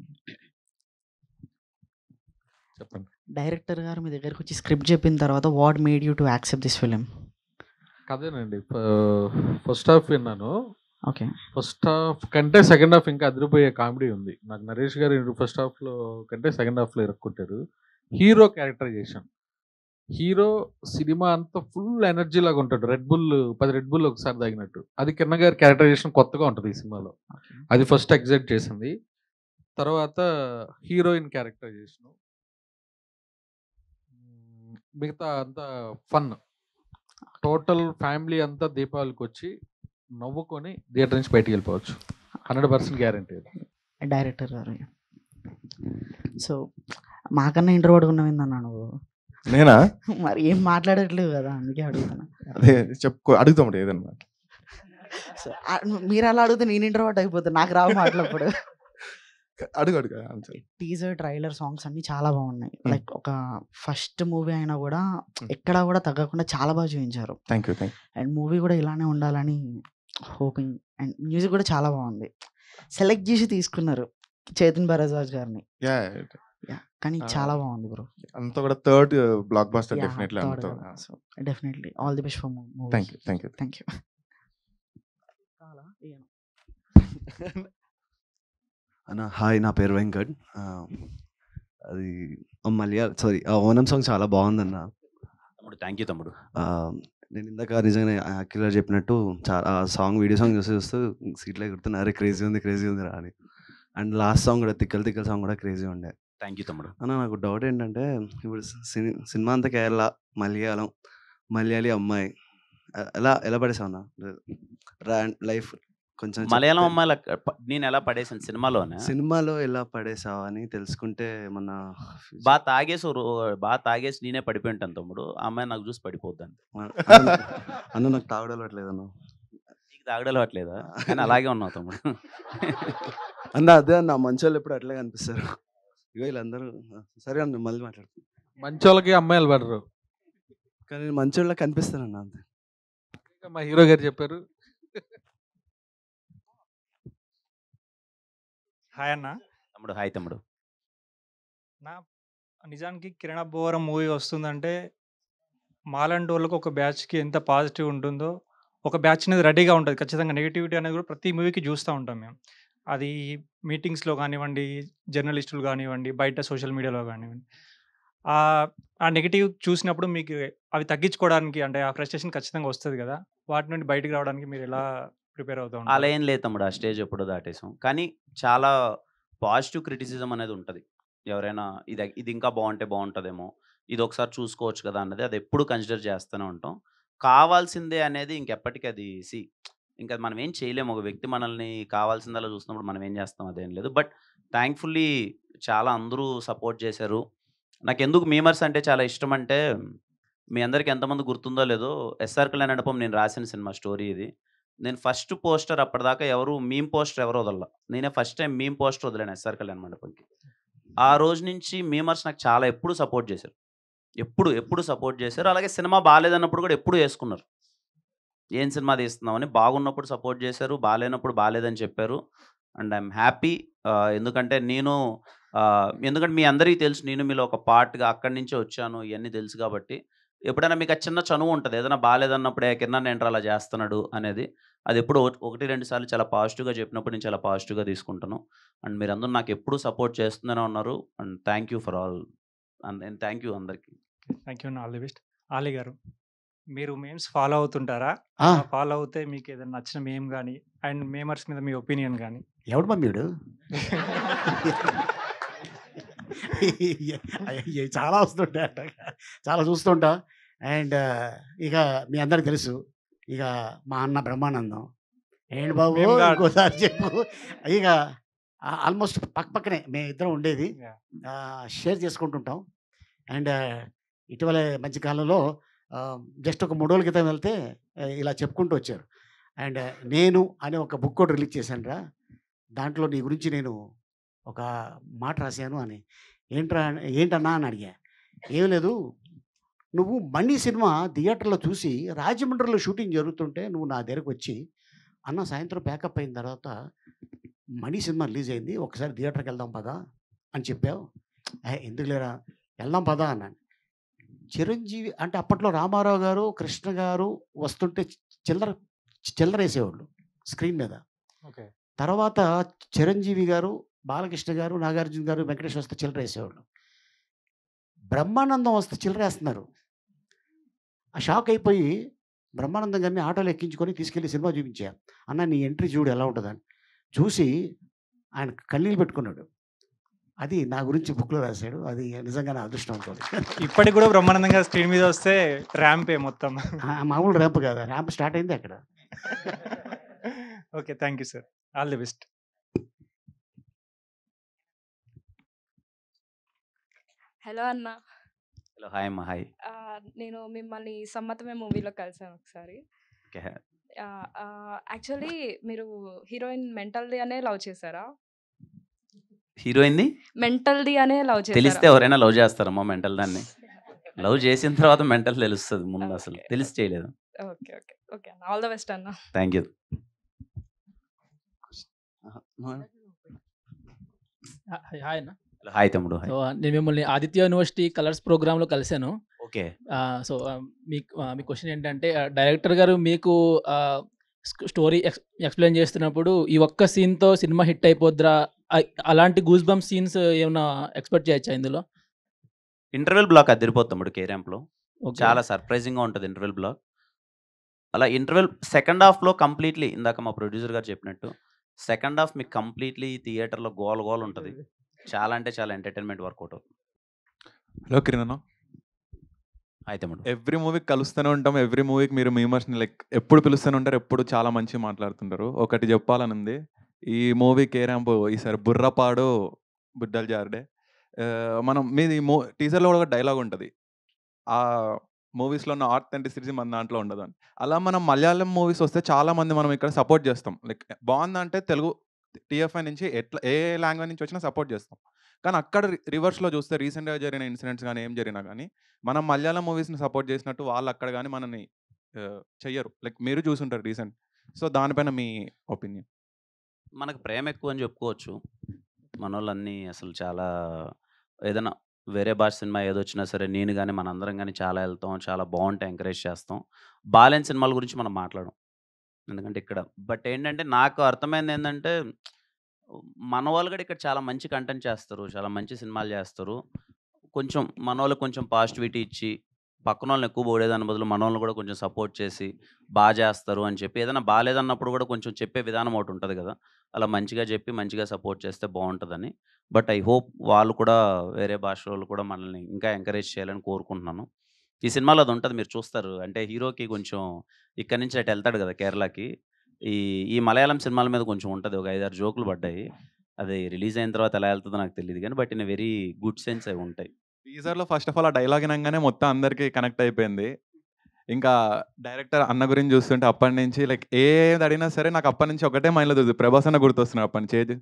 చెప్పండి. డైరెక్టర్ గారు మీ దగ్గరకు వచ్చి స్క్రిప్ట్ చెప్పిన తర్వాత what made you to accept this film? కదేనండి, ఫస్ట్ హాఫ్ విన్నాను. ఓకే. ఫస్ట్ హాఫ్ కంటే సెకండ్ హాఫ్ ఇంకా అదిరిపోయే కామెడీ ఉంది. నాకు నరేష్ గారు ఫస్ట్ హాఫ్లో కంటే సెకండ్ హాఫ్లో ఇరుక్కుంటారు. హీరో క్యారెక్టరైజేషన్, హీరో సినిమా అంతా ఫుల్ ఎనర్జీ లాగా ఉంటాడు, 10 రెడ్ బుల్ ఒకసారి తాగినట్టు. అది కిరణ్ గారి క్యారెక్టరైజేషన్ కొత్తగా ఉంటుంది ఈ సినిమాలో, అది ఫస్ట్ ఎగ్జైట్ చేసింది. తర్వాత హీరోయిన్ క్యారెక్టరైజేషన్, మిగతా అంతా ఫన్. టోటల్ ఫ్యామిలీ అంతా దీపావళికి వచ్చి నవ్వుకొని థియేటర్ నుంచి బయటికి వెళ్ళిపోవచ్చు, 100% గ్యారంటీ. డైరెక్టర్ గారు, సో మాకన్నా ఇంటర్ పడుకున్నావు ఏందన్నా నువ్వు? నేనా? మరి ఏం మాట్లాడట్లేదు కదా, అందుకే అడుగుతున్నా. అదే అడుగుతాం ఏదన్నా. మీరు అలా అడిగితే నేను ఇంటర్వ్యూట్ అయిపోతాను, నాకు రావు మాట్లాడప్పుడు. అడుగు. టీజర్, ట్రైలర్, సాంగ్స్ అన్ని చాలా బాగున్నాయి. లైక్ ఒక ఫస్ట్ మూవీ అయినా కూడా ఎక్కడా కూడా తగ్గకుండా చాలా బాగా చూపించారు. Thank you. అండ్ మూవీ కూడా ఇలానే ఉండాలని హోపింగ్. అండ్ మ్యూజిక్ కూడా చాలా బాగుంది. సెలెక్ట్ చేసి తీసుకున్నారు చేతన్ భరద్వాజ్ గారిని, కానీ చాలా బాగుంది బ్రో. అంతా కూడా third block buster definitely. Definitely all the best for movie. Thank you. అన్న హాయ్, నా పేరు వెంకట్. అది ఓనం సాంగ్ చాలా బాగుందన్న. థ్యాంక్ యూ తమ్ముడు. నేను ఇందాక నిజంగానే కిల్లర్ చెప్పినట్టు చాలా సాంగ్, వీడియో సాంగ్ చూస్తూ సీట్లో ఎగురుతున్నా, అరే క్రేజీ ఉంది రా అని. అండ్ లాస్ట్ సాంగ్ కూడా తిక్కల సాంగ్ కూడా క్రేజీ ఉండే. థ్యాంక్ యూ తమ్ముడు. అన్న నాకు డౌట్ ఏంటంటే, ఇప్పుడు సినిమా అంతా కేరళ, మలయాళీ అమ్మాయి, ఎలా పడేసావు అన్న లైఫ్? కొంచెం మలయాళం అమ్మాయిల నేను ఎలా పడేసాను సినిమాలో ఎలా పడేసావు అని తెలుసుకుంటే మన బాగా తాగేసి నేనే పడిపోయి ఉంటాను తమ్ముడు. ఆ అమ్మాయి నాకు చూసి పడిపోద్దాను. అన్న నాకు తాగడలట్లేదు అన్న. నీకు తాగడలట్లేదా? కానీ అలాగే ఉన్నావు తమ్ముడు. అన్న అదే అన్న, మంచోళ్ళు ఎప్పుడు అట్లే కనిపిస్తారు. ఇగో వీళ్ళందరూ సరే అన్న, మళ్ళీ మాట్లాడుతాను. మంచోళ్ళకి అమ్మాయిలు పడరు, కానీ మంచోళ్ళకి కనిపిస్తానన్న అంతే. మా హీరో గారు చెప్పారు. హాయ్ అన్న. తమ్ముడు హాయ్ తమ్ముడు. నిజానికి కిరణ్ అబ్బవరం మూవీ వస్తుందంటే మాలాంటి వాళ్ళకి ఒక బ్యాచ్కి ఎంత పాజిటివ్ ఉంటుందో, ఒక బ్యాచ్ అనేది రెడీగా ఉంటుంది ఖచ్చితంగా. నెగిటివిటీ అనేది కూడా ప్రతి మూవీకి చూస్తూ ఉంటాం మేము. అది మీటింగ్స్‌లో గానివ్వండి, జర్నలిస్టులు గానివ్వండి, బయట సోషల్ మీడియాలో గానివ్వండి. ఆ నెగెటివ్ చూసినప్పుడు మీకు అవి తగ్గించుకోవడానికి అంటే ఆ ఫ్రస్ట్రేషన్ ఖచ్చితంగా వస్తది గదా! వాటి నుండి బయటికి రావడానికి మీరెలా ప్రిపేర్ అవుతూ అలా ఉంటారు? ఏం లేదు తమ్ముడు. ఆ స్టేజ్ ఎప్పుడో దాటేసాం. కానీ చాలా పాజిటివ్ క్రిటిసిజం అనేది ఉంటది. ఎవరైనా ఇది ఇంకా బావుంటే బావుంటదేమో, ఇది ఒకసారి చూసుకోవచ్చు కదా అన్నది అది ఎప్పుడు కన్సిడర్ చేస్తూనే ఉంటాం. కావాల్సిందే అనేది ఇంకెప్పటికి అది ఇంకా మనం ఏం చేయలేము. ఒక వ్యక్తి మనల్ని కావాల్సిందల్లా చూసినప్పుడు మనం ఏం చేస్తాం అదేం లేదు. బట్ థాంక్‌ఫుల్లీ చాలా అందరూ సపోర్ట్ చేశారు. నాకెందుకు మీమర్స్ అంటే చాలా ఇష్టమంటే, మీ అందరికి ఎంతమంది గుర్తుందో లేదో 'ఎస్ఆర్ కళ్యాణ మండపం' నేను రాసిన సినిమా స్టోరీ ఇది. నేను ఫస్ట్ పోస్టర్ అప్పటిదాకా మీమ్ పోస్టర్ ఎవరు వదలల. నేనే ఫస్ట్ టైమ్ మీమ్ పోస్టర్ వదిలాను 'ఎస్ఆర్ కళ్యాణ మండపం'కి. ఆ రోజు నుంచి మీమర్స్ నాకు చాలా ఎప్పుడు సపోర్ట్ చేశారు. ఎప్పుడు సపోర్ట్ చేశారు. అలాగే సినిమా బాలేదన్నప్పుడు కూడా ఎప్పుడు యేసుకున్నారు. ఏం సినిమా తీస్తున్నావని. బాగున్నప్పుడు సపోర్ట్ చేశారు. బాలేనప్పుడు బాలేదని చెప్పారు. And I am happy. ఎందుకంటే ఎందుకంటే మీ అందరికీ తెలుసు నేను మీలో ఒక పార్ట్‌గా అక్కడి నుంచే వచ్చాను. ఇయన్నీ తెలుసు కాబట్టి. ఎప్పుడైనా మీకు ఆ చిన్న చనువు ఉంటది. ఏదైనా బాలేదన్నప్పుడే కిరణ్ ఏంట్రా అలా చేస్తున్నాడు అనేది. అది ఎప్పుడో 1, 2 సార్లు చాలా పాజిటివ్‌గా చెప్పినప్పుడు నేను చాలా పాజిటివ్‌గా తీసుకుంటాను. అండ్ మీరందరూ నాకెప్పుడు సపోర్ట్ చేస్తూనే ఉన్నారు. And thank you for all. And thank you అందరికి. థాంక్ యూ అండి. All the best. ఆలీ గారు, మీరు మీమ్స్ ఫాలో అవుతుంటారా? ఆ! ఫాలో అవుతే మీకేదైనా నచ్చిన మీమ్ గాని, అండ్ మీమర్స్ మీద మీ ఒపీనియన్ గాని? ఎవడు మమ్మీ వీడు? చాలా వస్తుంటాయి అట్లాగా. చాలా చూస్తుంటా. అండ్ ఇక మీ అందరికి తెలుసు. ఇక మా అన్న బ్రహ్మానందం. ఏంటి బాబు మేము గాడ్. ఇంకోసారి చెప్పు. ఇక ఆల్మోస్ట్ పక్కనే మేమిద్దరం ఉండేది. షేర్ చేసుకుంటుంటాం. అండ్ ఇటీవల మధ్య కాలంలో జస్ట్ ఒక 3 రోజుల క్రితం వెళ్తే ఇలా చెప్పుకుంటూ వచ్చారు. అండ్ నేను అనే ఒక బుక్ కూడా రిలీజ్ చేశానురా. దాంట్లో నీ గురించి నేను ఒక మాట రాశాను అని. ఏంటన్నా అని అడిగా. ఏం లేదు, నువ్వు 'మణి' సినిమా థియేటర్‌లో చూసి రాజమండ్రిలో షూటింగ్ జరుగుతుంటే నువ్వు నా దగ్గరకు వచ్చి, అన్న సాయంత్రం ప్యాకప్ అయిన తర్వాత 'మణి' సినిమా రిలీజ్ అయింది. ఒకసారి థియేటర్‌కి వెళ్దాం పదా అని చెప్పావు. ఎందుకు లేరా వెళ్దాం పదా అన్నాను. చిరంజీవి అంటే అప్పట్లో రామారావు గారు, కృష్ణ గారు వస్తుంటే చిల్లరేసేవాళ్ళు స్క్రీన్ మీద. ఓకే. తర్వాత చిరంజీవి గారు, బాలకృష్ణ గారు, నాగార్జున గారు, వెంకటేష్ వస్తే చిల్లరేసేవాళ్ళు. బ్రహ్మానందం వస్తే చిల్లరేస్తున్నారు. ఆ షాక్ అయిపోయి బ్రహ్మానందం గారిని ఆటోలో ఎక్కించుకొని తీసుకెళ్ళి సినిమా చూపించా. అన్న నీ ఎంట్రీ చూడు ఎలా ఉంటుందని. చూసి ఆయన కన్నీళ్ళు పెట్టుకున్నాడు. అది నా గురించి బుక్‌లో రాశాడు. అది నిజంగా నా అదృష్టం అనుకోండి. ఇప్పటికి కూడా బ్రహ్మానందం గారు స్క్రీన్ మీద వస్తే ర్యాంపే మొత్తం. మామూలు ర్యాంప్ కాదు. ర్యాంప్ స్టార్ట్ అయింది అక్కడ. Okay. Thank you sir. All the best. Hello అన్న. హలో. హాయ్ అమ్మ. హాయ్. నేను మిమ్మల్ని 'సమ్మతమే' మూవీలో కలిసాను ఒకసారి. ఓకే. యాక్చువల్లీ మీరు హీరోయిన్ మెంటల్‌ది అనే లవ్ చేసారా? హీరోయిన్‌ని మెంటల్‌ది అనే లవ్ తెలిస్తే చేసారా? ఎవరైనా లవ్ చేస్తారమ్మా మెంటల్ దాన్ని. లవ్ చేసిన తర్వాత మెంటల్ తెలుస్తది ముందు అసలు. తెలిసి చేయలేదు. ఓకే. ఓకే. ఓకే అన్న. ఆల్ ది బెస్ట్ అన్న. Thank you. హాయ్ అన్న. హాయ్ తమ్ముడు. హాయ్. సో నేను మిమ్మల్ని ఆదిత్య యూనివర్సిటీ కలర్స్ ప్రోగ్రామ్‌లో కలిసాను. ఓకే. సో మీ క్వెషన్ ఏంటంటే డైరెక్టర్ గారు మీకు స్టోరీ ఎక్స్‌ప్లెయిన్ చేస్తున్నప్పుడు ఈ ఒక్క సీన్‌తో సినిమా హిట్ అయిపోద్దిరా అలాంటి గూస్ బంప్ సీన్స్ ఏమైనా ఎక్స్‌పెక్ట్ చేయొచ్చా ఇందులో? ఇంటర్వెల్ బ్లాక్ అదిరిపోద్ది తమ్ముడు కేరాంప్‌లో. ఓకే. చాలా సర్ప్రైజింగ్‌గా ఉంటది ఇంటర్వెల్ బ్లాక్. అలా ఇంటర్వెల్ సెకండ్ హాఫ్‌లో కంప్లీట్‌లీ ఇందాక మా ప్రొడ్యూసర్ గారు చెప్పినట్టు సెకండ్ హాఫ్ మీకు కంప్లీట్‌లీ థియేటర్‌లో గోల ఉంటది. చాలా అంటే చాలా ఎంటర్‌టైన్‌మెంట్ వర్కౌట్ అవుతుంది. హలో కిరణ్ అన్న. హాయ్ తమ్ముడు. ఎవ్రీ మూవీకి కలుస్తూనే ఉంటాం. ఎవ్రీ మూవీకి మీరు మీమర్స్‌ని ఎప్పుడు పిలుస్తూనే ఉంటారు. ఎప్పుడు చాలా మంచిగా మాట్లాడుతుంటారు. ఒకటి చెప్పాలని ఉంది. ఈ మూవీ కేరాంప్ ఈసారి బుర్రపాడు బుడ్డలు జారుడే. మనం మీది టీజర్‌లో కూడా ఒక డైలాగ్ ఉంటది. ఆ మూవీస్‌లో ఉన్న ఆథెంటిసిటీ మన దాంట్లో ఉండదని. అలా మనం మలయాళం మూవీస్ వస్తే చాలామంది మనం ఇక్కడ సపోర్ట్ చేస్తాం. బాగుందంటే తెలుగు టీఎఫ్ఐ నుంచి ఏ లాంగ్వేజ్ నుంచి వచ్చినా సపోర్ట్ చేస్తాం. కానీ అక్కడ రివర్స్‌లో చూస్తే రీసెంట్‌గా జరిగిన ఇన్సిడెంట్స్ కానీ ఏం జరిగినా కానీ మనం మలయాళం మూవీస్‌ని సపోర్ట్ చేసినట్టు వాళ్ళు అక్కడ కానీ మనల్ని చెయ్యరు. మీరు చూసుంటారు రీసెంట్. సో దానిపైన మీ ఒపీనియన్? మనకు ప్రేమ ఎక్కువ అని చెప్పుకోవచ్చు. మనోళ్ళన్నీ అసలు చాలా ఏదైనా వేరే భాష సినిమా ఏదొచ్చినా సరే నేను కానీ మనందరం కానీ చాలా వెళ్తాం. చాలా బాగుంటాయి ఎంకరేజ్ చేస్తాం. బాలేని సినిమాల గురించి మనం మాట్లాడం. ఎందుకంటే ఇక్కడ బట్ ఏంటంటే నాకు అర్థమైంది ఏంటంటే మన వాళ్ళు కూడా ఇక్కడ చాలా మంచి కంటెంట్ చేస్తారు. చాలా మంచి సినిమాలు చేస్తారు. కొంచెం మనోళ్ళకి కొంచెం పాజిటివిటీ ఇచ్చి, పక్కనోళ్ళని ఎక్కువ పొగిడేదాని బదులు మనోళ్ళని కూడా కొంచెం సపోర్ట్ చేసి, చేస్తారు అని చెప్పి, ఏదైనా బాలేదన్నప్పుడు కూడా కొంచెం చెప్పే విధానం ఒకటి ఉంటది కదా! అలా మంచిగా చెప్పి, మంచిగా సపోర్ట్ చేస్తే బావుంటదని. బట్ ఐ హోప్ వాళ్ళు కూడా వేరే భాషలోళ్ళు కూడా మనల్ని ఇంకా ఎంకరేజ్ చేయాలని కోరుకుంటున్నాను. ఈ సినిమాలో అదుంటది మీరు చూస్తారు. అంటే హీరోకి కొంచెం ఇక్కడి నుంచి అటు ఎళ్తాడు కదా కేరళకి. ఈ ఈ మలయాళం సినిమాల మీద కొంచెం ఉంటది. ఒక 5, 6 జోకులు పడ్డాయి. అది రిలీజ్ అయిన తర్వాత ఎలా ఎళ్తదో నాకు తెలీదు గానీ, but in a very good sense అవి ఉంటాయి. టీజర్‌లో ఫస్ట్ ఆఫ్ ఆల్ ఆ డైలాగ్ ఇనంగానే మొత్తం అందరికి కనెక్ట్ అయిపోయింది. ఇంకా డైరెక్టర్ అన్న గురించి చూస్తుంటే అప్పటినుంచి లైక్ ఏది అడిగినా సరే నాకు అప్పటినుంచి ఒకటే మైండ్‌లో తిరుగుతుంది. ప్రభాస్ అన్న గుర్తొస్తున్నాడు అప్పటినుంచి. ఏది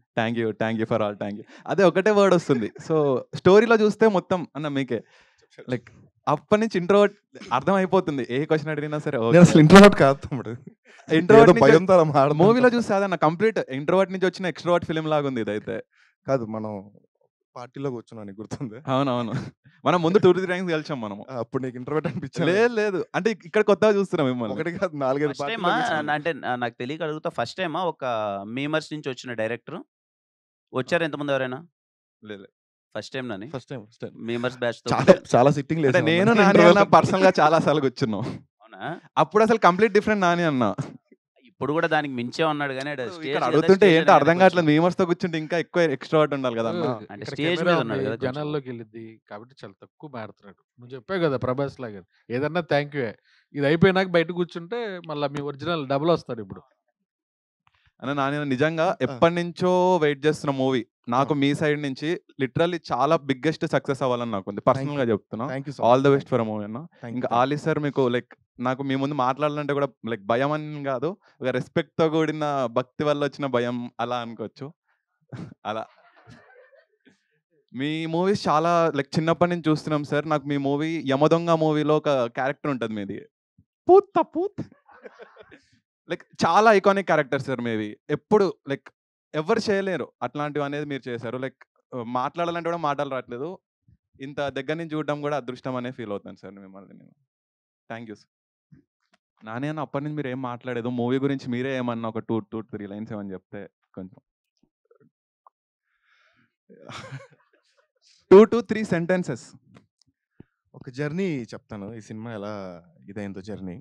thank you for all thank you. అదే ఒకటే వర్డ్ వస్తుంది. సో స్టోరీలో చూస్తే మొత్తం అన్న మీకే లైక్ అప్పటినుంచి ఇంట్రోవర్ట్ అర్థమైపోతుంది. ఏ క్వెషన్ అడిగినా సరే నేను అసలు ఇంట్రోవర్ట్ కాదు తమ్ముడు. ఇంట్రోవర్ట్ ఏదో భయంతో అలా మాట్లాడుతుంటా. మూవీలో చూస్తే అదన్న కంప్లీట్ ఇంట్రోవర్ట్ నుంచి వచ్చిన ఎక్స్‌ట్రోవర్ట్ ఫిల్మ్ లాగా ఉంది ఇదైతే. కాదు మనం పార్టీలో కూర్చున్నాను నీకు గుర్తుందా? అవునవును. మనం ముందు 2, 3 టైమ్స్ కలిసాం మనము. అప్పుడు నీకు ఇంట్రోవర్ట్ అనిపించిందా? లేదు. అంటే ఇక్కడ కొత్తగా చూస్తున్నాం మిమ్మల్ని. ఒకటి కాదు 4, 5 ఫస్ట్ పార్టీలో టైమా? కూర్చున్నాను. అంటే నాకు తెలియక అడుగుతా. ఫస్ట్ టైమా ఒక మీమర్స్ నుంచి వచ్చిన డైరెక్టర్? వచ్చారా ఇంతకుముందు ఎవరైనా? లేదు. ఫస్ట్ టైమ్‌నాని? First time. మీమర్స్ బ్యాచ్‌తో చాలా సిట్టింగ్‌లు అంటే వేసాం నేను అన్న. నాని అన్న పర్సనల్‌గా చాలా సార్లు కూర్చున్నాం. అవునా? అప్పుడు అసలు కంప్లీట్ డిఫరెంట్ నాని అన్న. ఇప్పుడు కూడా దానికి మించే ఉన్నాడు గానీ ఆడు స్టేజ్ ఇక్కడ కదా, అడుగుతుంటే స్టేజ్ ఏంటో అనే అర్థం కొంచెం కావట్లేదు. మీమర్స్‌తో కూర్చుంటే ఇంకా ఎక్కువ ఎక్స్‌ట్రోవర్ట్ ఉండాలి కదా అన్న. అంటే ఇక్కడ స్టేజ్ కెమెరా మీద ఉంది. ఉన్నాడు కదా కొంచెం. జనాల్లోకి వెళ్ళిద్ది. కాబట్టి చాలా తక్కువ మాట్లాడుతున్నాడు. నువ్వు చెప్పావు కదా ప్రభాస్ లాగా. ఏదన్నా థ్యాంక్ యూయే. ఇది అయిపోయినాక బయట కూర్చుంటే మళ్ళా మీ ఒరిజినల్ డబుల్ వస్తాడు ఇప్పుడు. అన్న నాని నిజంగా ఎప్పటినుంచో వెయిట్ చేస్తున్న మూవీ. నాకు మీ సైడ్ నుంచి లిటరల్లీ చాలా బిగ్గెస్ట్ సక్సెస్ అవ్వాలని నాకుంది. పర్సనల్‌గా చెప్తున్నా. Thank you so all the much. Best for movie అన్న. Thank you. ఇంకా ఆలీ సార్ మీకు లైక్ నాకు మీ ముందు మాట్లాడాలంటే కూడా లైక్ భయం అని కాదు. ఒక రెస్పెక్ట్‌తో కూడిన భక్తి వల్ల వచ్చిన భయం అలా అనుకోవచ్చు. అలా. మీ మూవీస్ చాలా లైక్ చిన్నప్పటి నుంచి చూస్తున్నాం సార్. నాకు మీ మూవీ 'యమదొంగ' మూవీలో ఒక క్యారెక్టర్ ఉంటది మీది. పూత్ లైక్ చాలా ఐకానిక్ క్యారెక్టర్ సార్ మీవి. ఎప్పుడు లైక్ ఎవ్వరు చేయలేరు అట్లాంటివి అనేది మీరు చేశారు. లైక్ మాట్లాడాలంటే కూడా మాటలు రావట్లేదు. ఇంత దగ్గర నుంచి చూడడం కూడా అదృష్టం అనే ఫీల్ అవుతాను సార్ మిమ్మల్ని నేను. Thank you sir. నాని అన్న అప్పటి నుంచి మీరు ఏం మాట్లాడేదో మూవీ గురించి మీరే ఏమన్నా ఒక 2, 3 లైన్స్ ఏమని చెప్తే కొంచెం 2 to 3 సెంటెన్సెస్. ఒక జర్నీ చెప్తాను. ఈ సినిమా ఎలా ఇదైందో జర్నీ.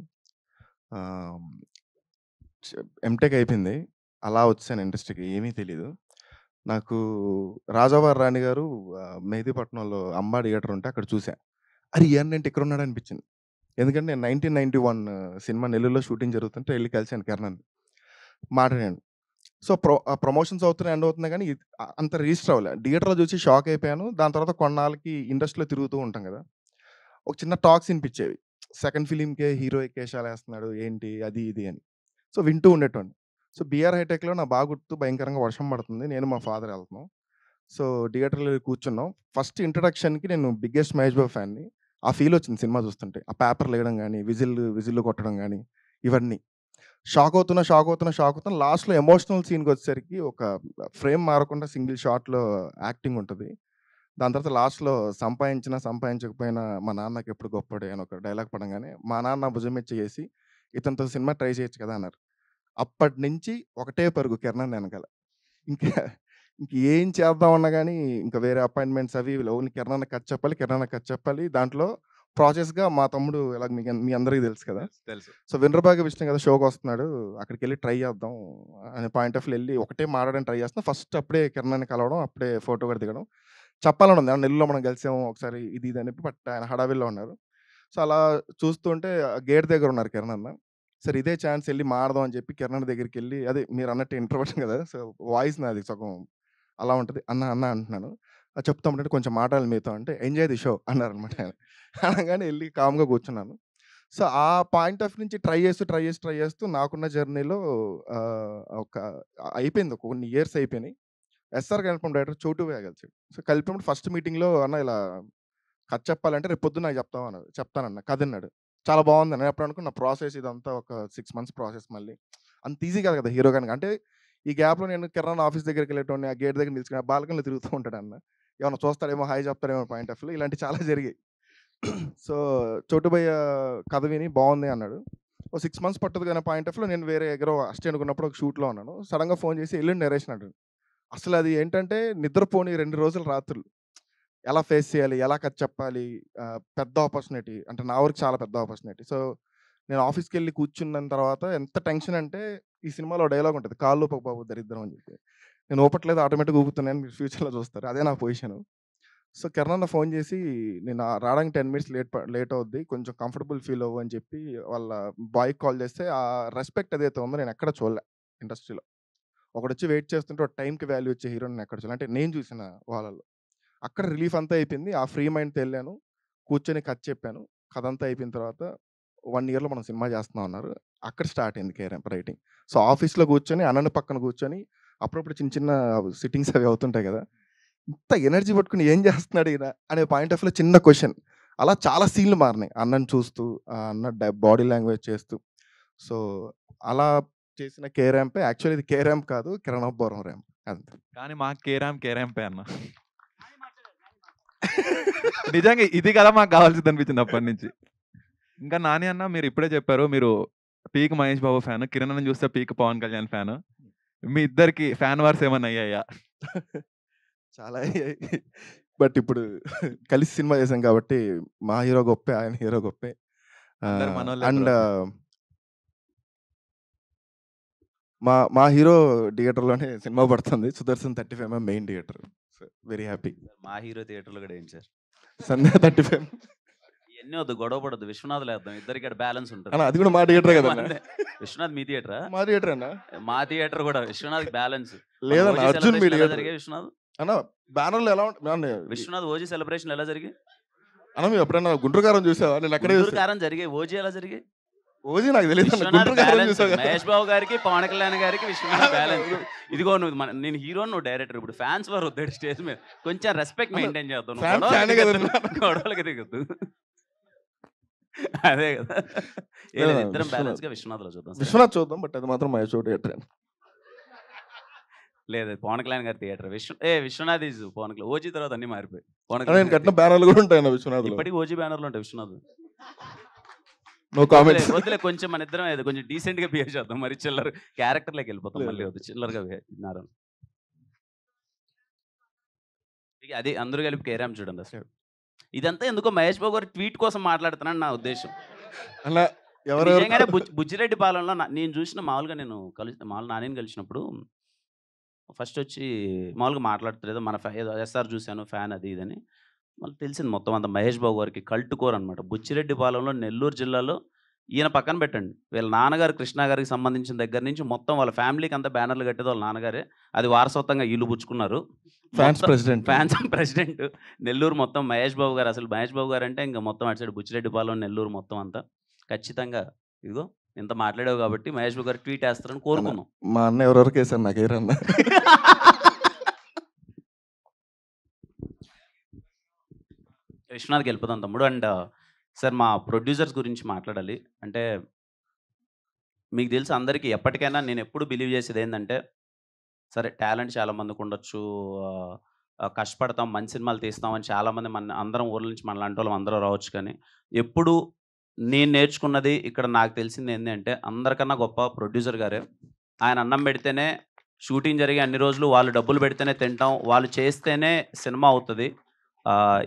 ఎంటెక్ అయిపోయింది. అలా వచ్చాను ఇండస్ట్రీకి. ఏమీ తెలీదు. నాకు రాజావారి రాణి గారు మెహదీపట్నంలో అంబా థియేటర్ ఉంటే అక్కడ చూసా. అరే! ఏంటంటే ఇక్కడ ఉన్నాడు అనిపించింది. ఎందుకంటే నేను 1991 సినిమా నెల్లూరులో షూటింగ్ జరుగుతుంటే వెళ్ళి కలిసాను కిరణ్‌ని. మాట్లాడాను. సో ప్రమోషన్స్ అవుతున్నాయి, ఎండ్ అవుతున్నాయి కానీ అంత రిజిస్టర్ అవ్వలే. థియేటర్‌లో చూసి షాక్ అయిపోయాను. దాని తర్వాత కొన్నాళ్ళకి ఇండస్ట్రీలో తిరుగుతూ ఉంటాం కదా! ఒక చిన్న టాక్స్ వినిపించేవి. సెకండ్ ఫిలింకే హీరో ఎక్కేషాలేస్తున్నాడు ఏంటి అది ఇది అని. సో వింటూ ఉండేటోడిని. సో బీఆర్ హైటెక్‌లో నాకు బాగా గుర్తు భయంకరంగా వర్షం పడుతుంది. నేను మా ఫాదర్ వెళ్తున్నాం. సో థియేటర్‌లో కూర్చున్నాం. ఫస్ట్ ఇంట్రడక్షన్‌కి నేను బిగ్గెస్ట్ మహేష్ బాబు ఫ్యాన్‌ని. ఆ ఫీల్ వచ్చింది సినిమా చూస్తుంటే. ఆ పేపర్లు వేయడం గానీ, విజిల్లు కొట్టడం గానీ ఇవన్నీ. షాక్ అవుతున్నా లాస్ట్‌లో ఎమోషనల్ సీన్‌కి వచ్చేసరికి ఒక ఫ్రేమ్ మారకుండా సింగిల్ షాట్‌లో యాక్టింగ్ ఉంటది. దాని తర్వాత లాస్ట్‌లో సంపాదించకపోయినా మా నాన్నకి ఎప్పుడు గొప్పోడే అని ఒక డైలాగ్ పడంగానే మా నాన్న భుజం మీద చేసి ఇతనితో సినిమా ట్రై చేయొచ్చు కదా అన్నారు. అప్పటి నుంచి ఒకటే పరుగు కిరణ్ వెనకాల. ఇంకా ఏం చేద్దామన్నా గానీ ఇంకా వేరే అపాయింట్మెంట్స్ అవి ఓన్లీ కిరణ్ కట్ చెప్పాలి. దాంట్లో ప్రాసెస్‌గా మా తమ్ముడు ఎలాగ మీ అందరికీ తెలుసు కదా! తెలుసు. సో వినరబాగ విష్ణు కదా షోకి వస్తున్నాడు. అక్కడికెళ్ళి ట్రై చేద్దాం అనే పాయింట్ ఆఫ్ వెళ్ళి ఒకటే మాట్లాడడానికి ట్రై చేస్తున్నా. ఫస్ట్ అప్పుడే కిరణ్‌ని కలవడం, అప్పుడే ఫోటో కూడా దిగడం. చెప్పాలని ఉంది. నెల్లూరులో మనం కలిసాము ఒకసారి ఇది అని చెప్పి. బట్ ఆయన హడావిడిలో ఉన్నారు. సో అలా చూస్తుంటే గేట్ దగ్గర ఉన్నారు కిరణ్ అన్న. సరే ఇదే ఛాన్స్ వెళ్ళి మాడదాం అని చెప్పి కిరణ్ దగ్గరికి వెళ్ళి అదే మీరు అన్నట్టు ఇంట్రోవర్ట్ కదా! సో వాయిస్ నాది సగం అలా ఉంటుంది. అన్న అంటున్నాను. చెప్తామంటే కొంచెం మాట్లాడాలి మీతో అంటే ఎంజాయ్ ది షో అన్నారనమాట ఆయన. అనగానే వెళ్ళి కామ్‌గా కూర్చున్నాను. సో ఆ పాయింట్ ఆఫ్ నుంచి ట్రై చేస్తూ నాకున్న జర్నీలో ఒక అయిపోయింది. కొన్ని ఇయర్స్ అయిపోయినాయి. ఎస్ఆర్ కల్పం డైరెక్టర్ చోటువే కలిసాడు. సో కలిపినప్పుడు ఫస్ట్ మీటింగ్‌లో అన్న ఇలా కథ చెప్పాలంటే రేపు పొద్దున్న నాకు చెప్తావా అన్నాడు. చెప్తానన్న కథ అన్నాడు. చాలా బాగుంది నేను అప్పుడు అనుకున్న ప్రాసెస్ ఇదంతా ఒక 6 మంత్స్ ప్రాసెస్ మళ్ళీ. అంత ఈజీ కాదు కదా హీరో గానికి. అంటే ఈ గ్యాప్‌లో నేను కిరణ్ ఆఫీస్ దగ్గరికి వెళ్ళేటోడిని. ఆ గేట్ దగ్గర నిల్చుని ఆ బాల్కనీలో తిరుగుతూ ఉంటాడు అన్న. ఏమన్నా చూస్తాడేమో, హాయ్ చెప్తాడేమో పాయింట్ ఆఫ్ వ్యూలో ఇలాంటివి చాలా జరిగాయి. సో చోటు భయ్య కథ విని బాగుంది అన్నాడు. ఓ 6 మంత్స్ పట్టదు కానీ పాయింట్ ఆఫ్ వ్యూలో నేను వేరే ఎగరో అసిస్టెంట్ అనుకున్నప్పుడు ఒక షూట్‌లో ఉన్నాను. సడన్‌గా ఫోన్ చేసి ఎల్లుండి నరేషన్ అంటాడు. అసలు అది ఏంటంటే నిద్రపోని 2 రోజులు రాత్రులు. ఎలా ఫేస్ చేయాలి? ఎలా కథ చెప్పాలి? పెద్ద ఆపర్చునిటీ అంటే నా వరకు చాలా పెద్ద ఆపర్చునిటీ. సో, నేను ఆఫీస్‌కెళ్ళి కూర్చున్న తర్వాత ఎంత టెన్షన్ అంటే ఈ సినిమాలో డైలాగ్ ఉంటది. "కాళ్ళు ఊపకు బాబు దరిద్రం" అని చెప్పి. నేను ఊపట్లేదు ఆటోమేటిక్‌గా ఊపుతున్నాను. మీరు ఫ్యూచర్‌లో చూస్తారు. అదే నా పొజిషను. సో, కిరణ్ అన్న ఫోన్ చేసి నేను రావడానికి 10 మినిట్స్ లేట్ అవుద్ది. కొంచెం కంఫర్టబుల్ ఫీల్ అవ్వు అని చెప్పి వాళ్ళ బాయ్‌కి కాల్ చేస్తే ఆ రెస్పెక్ట్ ఏదైతే ఉందో నేను ఎక్కడ చూడలే ఇండస్ట్రీలో. ఒకడొచ్చి వెయిట్ చేస్తుంటే ఒక టైంకి వాల్యూ ఇచ్చే హీరోని నేను ఎక్కడ చూడలే. అంటే నేను చూసిన వాళ్ళలో. అక్కడ రిలీఫ్ అంతా అయిపోయింది. ఆ ఫ్రీ మైండ్‌తో ఎళ్ళాను. కూర్చొని కథ చెప్పాను. కథ అంతా అయిపోయిన తర్వాత 1 ఇయర్‌లో మనం సినిమా చేస్తున్నాం అన్నారు. అక్కడ స్టార్ట్ అయింది కేఆర్ఎం రైటింగ్. సో, ఆఫీస్‌లో కూర్చొని అన్నని పక్కన కూర్చొని అప్పుడప్పుడు చిన్న చిన్న సిట్టింగ్స్ అవి అవుతుంటాయి కదా! ఇంత ఎనర్జీ పట్టుకొని ఏం చేస్తున్నాడు ఈయన అనే పాయింట్ ఆఫ్ వ్యూలో చిన్న క్వెషన్. అలా చాలా సీన్‌లు మారినాయి. అన్నని చూస్తూ, అన్న బాడీ లాంగ్వేజ్ చేస్తూ. సో, అలా చేసిన కే ర్యాంపే యాక్చువల్లీ ఇది కే ర్యాంప్ కాదు. కిరణాపురం ర్యాంప్ అంతే. కానీ మాకు కే ర్యాంపే అన్న. నిజంగా ఇది కదా మాకు కావాల్సింది అనిపించింది అప్పటి నుంచి. ఇంకా నాని అన్న మీరు ఇప్పుడే చెప్పారు మీరు పీక్ మహేష్ బాబు ఫ్యాన్, కిరణ్ అన్నని చూస్తే పీక్ పవన్ కళ్యాణ్ ఫ్యాన్. మీ ఇద్దరికి ఫ్యాన్ వార్స్ ఏమన్నా అయ్యాయా? చాలా అయ్యాయి. బట్ ఇప్పుడు కలిసి సినిమా చేసాం కాబట్టి మా హీరో గొప్పే, ఆయన హీరో గొప్పే. అందరు మనోళ్ళే అండ్ బ్రో. మా హీరో థియేటర్‌లోనే సినిమా పడుతుంది. 'Sudarshan 35mm' main theatre. So, very happy. మా హీరో థియేటర్‌లో కూడా ఏంటి సార్? సంధ్య 35. ఇయన్నీ వద్దు, గొడవ పడొద్దు. విశ్వనాథ్‌లో వేద్దాం. ఇద్దరికి ఇక్కడ బ్యాలెన్స్ ఉంటది. అన్న అది కూడా మా థియేటరే కదన్న. అంతే. విశ్వనాథ్ మీ థియేటరా? మా థియేటరే అన్న. మా థియేటర్ కూడా విశ్వనాథ్‌కి బ్యాలెన్స్. లేదన్న ఓజీ అర్జున్ మీ సెలబ్రేషన్ ఎలా థియేటర్. జరిగాయి విశ్వనాథ్? అన్న బ్యానర్‌లో ఎలా విశ్వనాథ్ ఓజీ సెలబ్రేషన్ ఎలా జరిగాయి? అన్న మేము ఎప్పుడైనా గుంటూరు కారం చూసావా? నేను అక్కడే గుంటూరు చూసా. కారం జరిగాయి. ఓజీ ఎలా జరిగాయి? ఓజీ నాకు తెలియదు అన్న. విశ్వనాథ్ గుంటూరు కారం బ్యాలెన్స్. చూసావు కదా. మహేష్ బాబు గారికి, పవన్ కళ్యాణ్ గారికి విశ్వనాథ్ బ్యాలెన్స్. ఇదిగో నువ్వు నేను హీరో, నువ్వు డైరెక్టర్. ఇప్పుడు ఫ్యాన్స్ వారు వద్దాడు స్టేజ్ మీద. కొంచెం రెస్పెక్ట్ మెయింటైన్ చేద్దాం. నువ్వు ఫ్యాన్ ఫ్యానే గొడవలకి దిగద్దు. అదే కదా. ఏ లేదు, ఇద్దరం బ్యాలెన్స్ గా విశ్వనాథ్లో చూద్దాం. విశ్వనాథ్ చూద్దాం. బట్ అది మాత్రం మహేష్ థియేటర్. లేదు పవన్ కళ్యాణ్ గారి theatre. Vishwanath is Pawan Kalyan. OG తర్వాత అన్ని మారిపోయి. పవన్ నేను కళ్యాణ్ కట్టిన బ్యానర్లు కూడా ఉంటాయి అన్న విశ్వనాథ్‌లో. ఇప్పటికి ఓజీ బ్యానర్లు ఉంటాయి విశ్వనాథ్. No comments. వద్దులే కొంచెం మన ఇద్దరం ఏదో కొంచెం డీసెంట్ గా బిహేవ్ చేద్దాం. మరి చిల్లర క్యారెక్టర్లోకి వెళ్ళిపోతాం. మళ్ళీ వద్దు చిల్లరగా బిహేవ్. అది అందరూ కలిపి కేరామ్ చూడండి అసలు. ఇదంతా ఎందుకో మహేష్ బాబు గారు ట్వీట్ కోసం మాట్లాడుతున్నాను నా ఉద్దేశం. అన్న ఎవరెవరు నిజంగానే బుజ్జిరెడ్డి పాలనలో నేను చూసిన మామూలుగా మామూలు నానిని కలిసినప్పుడు ఫస్ట్ వచ్చి మామూలుగా మాట్లాడతలేదు మన ఏదో ఎస్ఆర్ చూశాను ఫ్యాన్ అది ఇదని. మళ్ళీ తెలిసింది మొత్తం అంత మహేష్ బాబు గారికి కల్ట్ కోర్ అనమాట. బుచ్చిరెడ్డి పాలెంలో నెల్లూరు జిల్లాలో ఈయన పక్కన పెట్టండి, వీళ్ళ నాన్నగారు కృష్ణ గారికి సంబంధించిన దగ్గర నుంచి మొత్తం వాళ్ళ ఫ్యామిలీకి అంతా బ్యానర్లు కట్టేది వాళ్ళ నాన్నగారే. అది వారసత్వంగా వీళ్ళు పుచ్చుకున్నారు. Fans president. Fans president Nellore మొత్తం మహేష్ బాబు గారు. అసలు మహేష్ బాబు గారు అంటే ఇంకా మొత్తం అటు సైడ్ బుచ్చిరెడ్డి పాలెం నెల్లూరు మొత్తం అంతా ఖచ్చితంగా ఇదిగో ఇంత మాట్లాడావు కాబట్టి మహేష్ బాబు గారు ట్వీట్ వేస్తారని కోరుకున్నాం. మా అన్న ఎవరెవరికి వేసాను నాకు ఏరన్నా. విశ్వనాథ్కి వెళ్ళిపోతాం తమ్ముడు. అండ్ సార్ మా ప్రొడ్యూసర్స్ గురించి మాట్లాడాలి. అంటే మీకు తెలుసు అందరికీ ఎప్పటికైనా నేను ఎప్పుడు బిలీవ్ చేసేది ఏంటంటే, సరే టాలెంట్ చాలామందికి ఉండొచ్చు, కష్టపడతాం మంచి సినిమాలు తీస్తామని చాలామంది మన అందరం ఊర్ల నుంచి మన లాంటి వాళ్ళం అందరూ రావచ్చు. కానీ ఎప్పుడు నేను నేర్చుకున్నది ఇక్కడ నాకు తెలిసింది ఏంటంటే అందరికన్నా గొప్ప ప్రొడ్యూసర్ గారే. ఆయన అన్నం పెడితేనే షూటింగ్ జరిగే అన్ని రోజులు వాళ్ళు డబ్బులు పెడితేనే తింటాం, వాళ్ళు చేస్తేనే సినిమా అవుతుంది.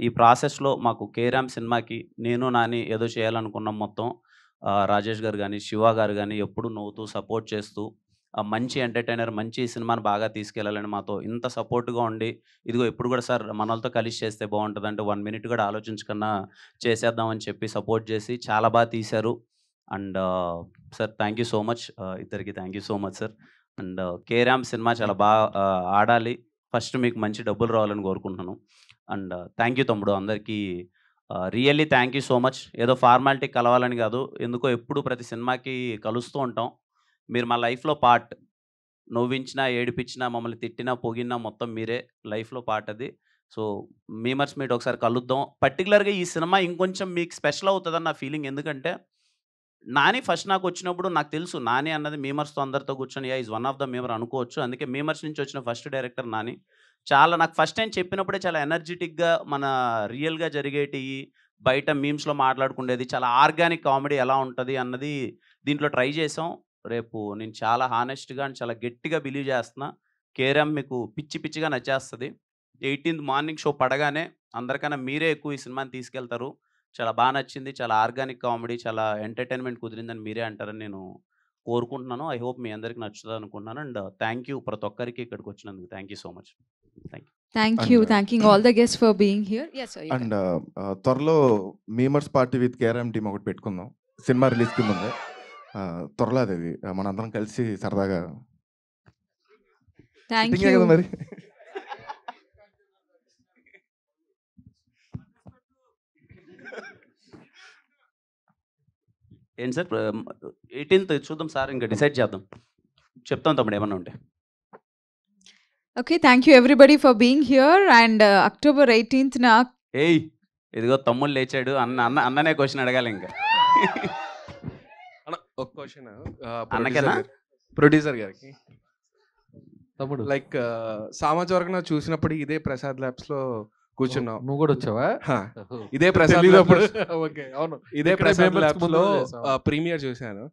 ఈ ప్రాసెస్లో మాకు కేరామ్ సినిమాకి నేను నాని ఏదో చేయాలనుకున్నాం మొత్తం. రాజేష్ గారు కానీ శివ గారు కానీ ఎప్పుడు నవ్వుతూ సపోర్ట్ చేస్తూ మంచి ఎంటర్టైనర్ మంచి సినిమాని బాగా తీసుకెళ్ళాలని మాతో ఇంత సపోర్ట్గా ఉండి ఇదిగో ఎప్పుడు కూడా సార్ మన వాళ్ళతో కలిసి చేస్తే బాగుంటుంది అంటే 1 మినిట్ కూడా ఆలోచించకుండా చేసేద్దామని చెప్పి సపోర్ట్ చేసి చాలా బాగా తీశారు. And sir thank you so much, ఇద్దరికి thank you so much sir. And K ramp సినిమా చాలా బాగా ఆడాలి, ఫస్ట్ మీకు మంచి డబ్బులు రావాలని కోరుకుంటున్నాను. అండ్ థ్యాంక్ యూ తమ్ముడు అందరికీ, really thank you so much. ఏదో ఫార్మాలిటీ కలవాలని కాదు, ఎందుకో ఎప్పుడు ప్రతి సినిమాకి కలుస్తూ ఉంటాం. మీరు మా లైఫ్లో పార్ట్, నవ్వించినా ఏడిపించినా మమ్మల్ని తిట్టినా పొగినా మొత్తం మీరే లైఫ్లో పార్ట్ అది. సో మీమర్స్ మీట్ ఒకసారి కలుద్దాం. పర్టికులర్గా ఈ సినిమా ఇంకొంచెం మీకు స్పెషల్ అవుతుందని నా ఫీలింగ్. ఎందుకంటే నాని ఫస్ట్ నాకు వచ్చినప్పుడు నాకు తెలుసు నాని అన్నది మీమర్స్తో అందరితో కూర్చొని is one of the memer అనుకోవచ్చు. అందుకే మీమర్స్ నుంచి వచ్చిన ఫస్ట్ డైరెక్టర్ నాని. చాలా నాకు ఫస్ట్ టైం చెప్పినప్పుడే చాలా ఎనర్జెటిక్గా మన రియల్గా జరిగేటివి బయట మీమ్స్లో మాట్లాడుకునేది చాలా ఆర్గానిక్ కామెడీ ఎలా ఉంటుంది అన్నది దీంట్లో ట్రై చేసాం. రేపు నేను చాలా హానెస్ట్గా అండ్ చాలా గట్టిగా బిలీవ్ చేస్తున్నా కేరామ్ మీకు పిచ్చి పిచ్చిగా నచ్చేస్తుంది. 18th మార్నింగ్ షో పడగానే అందరికన్నా మీరే ఎక్కువ ఈ సినిమాని తీసుకెళ్తారు. చాలా బాగా నచ్చింది, చాలా ఆర్గానిక్ కామెడీ, చాలా ఎంటర్టైన్మెంట్ కుదిరిందని మీరే అంటారని నేను కోరుకుంటున్నాను. ఐ హోప్ మీ అందరికి నచ్చుతుంది అనుకుంటున్నాను. అండ్ థ్యాంక్ యూ ప్రతి ఒక్కరికి ఇక్కడికి వచ్చినందుకు. Thank you so much. Thank you. Thanking all the guests for being here. Yes, sir. And త్వరలో memers party with KRM team ఒకటి పెట్టుకుందాం సినిమా రిలీజ్కి ముందే. త్వరలో అది మనందరం కలిసి సరదాగా Thank Fitting ఏ you. కదా మరి. ఏంటి సార్ 18th చూద్దాం సార్, ఇంకా డిసైడ్ చేద్దాం, చెప్తాం తమ్ముడు ఏమన్నా ఉంటే. Okay, thank you everybody for being here. And October 18th na ఏయ్ ఇదిగో తమ్ముడు లేచాడు, అన్ననే క్వశ్చన్ అడగాలి ఇంకా. ఒక క్వశ్చన్ అన్నకేనా? ప్రొడ్యూసర్ గారికి. తమ్ముడు లైక్ సామాజిక వర్గం చూసినప్పుడు ఇదే ప్రసాద్ ల్యాబ్స్ లో కూర్చున్నాం. నువ్వు కూడా వచ్చావా? ఇదే ప్రసాద్ తెలీదు ల్యాబ్స్ అప్పుడు. ఓకే, అవును. ఇదే ఇక్కడే ప్రసాద్ members ల్యాబ్స్ ముందు లో చేసాం. ప్రీమియర్ చూశాను.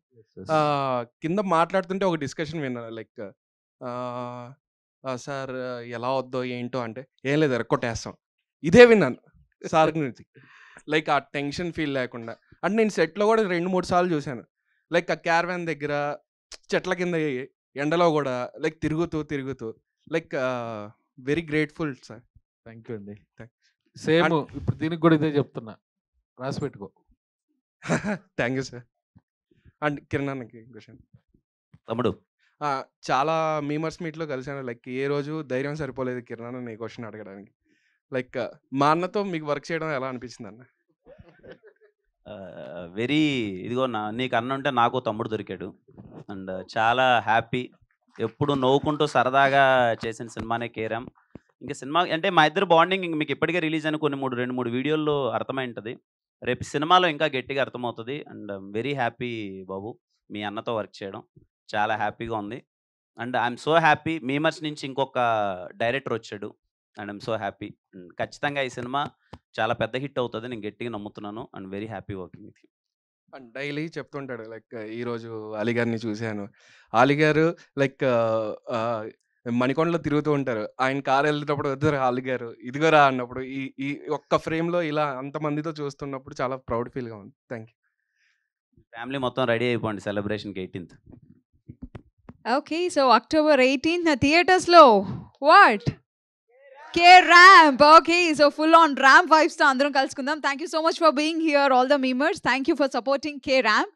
కింద మాట్లాడుతుంటే ఒక డిస్కషన్ విన్నాను. లైక్ సార్ ఎలా వద్దో ఏంటో అంటే ఏం లేదు ఎరక్కొట్టేస్తాం. ఇదే విన్నాను సార్ గురించి. లైక్ ఆ టెన్షన్ ఫీల్ లేకుండా. అంటే నేను సెట్లో కూడా 2-3 సార్లు చూశాను. లైక్ ఆ క్యారవాన్ దగ్గర చెట్ల కింద ఎండలో కూడా లైక్ తిరుగుతూ like very grateful sir. Thank you అండి. సేమ్ ఇప్పుడు దీనికి కూడా ఇదే చెప్తున్నా, రాసి పెట్టుకో. Thank you sir. And Kiran అన్నకి క్వశ్చన్. తమ్ముడు చాలా మీమర్స్ మీట్లో కలిసాను. లైక్ ఏ రోజు ధైర్యం సరిపోలేదు కిరణ్ అన్న నీ క్వశ్చన్ అడగడానికి. లైక్ మా అన్నతో మీకు వర్క్ చేయడం ఎలా అనిపించింది అన్న? వెరీ ఇదిగో నీకు అన్న ఉంటే నాకు తమ్ముడు దొరికాడు. అండ్ చాలా హ్యాపీ. ఎప్పుడు నవ్వుకుంటూ సరదాగా చేసిన సినిమానే కేరామ్. ఇంకా సినిమా అంటే మా ఇద్దరు బాండింగ్ ఇంక మీకు ఇప్పటికే రిలీజ్ అయిన 2-3 వీడియోల్లో అర్థమై ఉంటుంది. రేపు సినిమాలో ఇంకా గట్టిగా అర్థమవుతుంది. అండ్ వెరీ హ్యాపీ బాబు మీ అన్నతో వర్క్ చేయడం, చాలా హ్యాపీగా ఉంది. And I'm so happy memers నుంచి ఇంకొక డైరెక్టర్ వచ్చాడు. And I'm so happy. ఖచ్చితంగా ఈ సినిమా చాలా పెద్ద హిట్ అవుతుంది, నేను గట్టిగా నమ్ముతున్నాను. And very happy working with you. And daily చెప్తుంటాడు లైక్ ఈరోజు అలీ గారిని చూశాను. అలీ గారు లైక్ మణికొండలో తిరుగుతూ ఉంటారు. ఆయన కారు వెళ్తున్నప్పుడు వద్దురా అలీ గారు ఇదిగోరా అన్నప్పుడు ఈ ఒక్క ఫ్రేమ్లో ఇలా అంతమందితో చూస్తున్నప్పుడు చాలా ప్రౌడ్ ఫీల్గా ఉంది. Thank you. ఫ్యామిలీ మొత్తం రెడీ అయిపోండి సెలబ్రేషన్కి 18th. Okay, so October 18th na theaters lo what? K-Ramp. Okay, so full on ramp vibes తో అందరం కలుసుకుందాం. Thank you so much for being here all the memers. Thank you for supporting K-Ramp.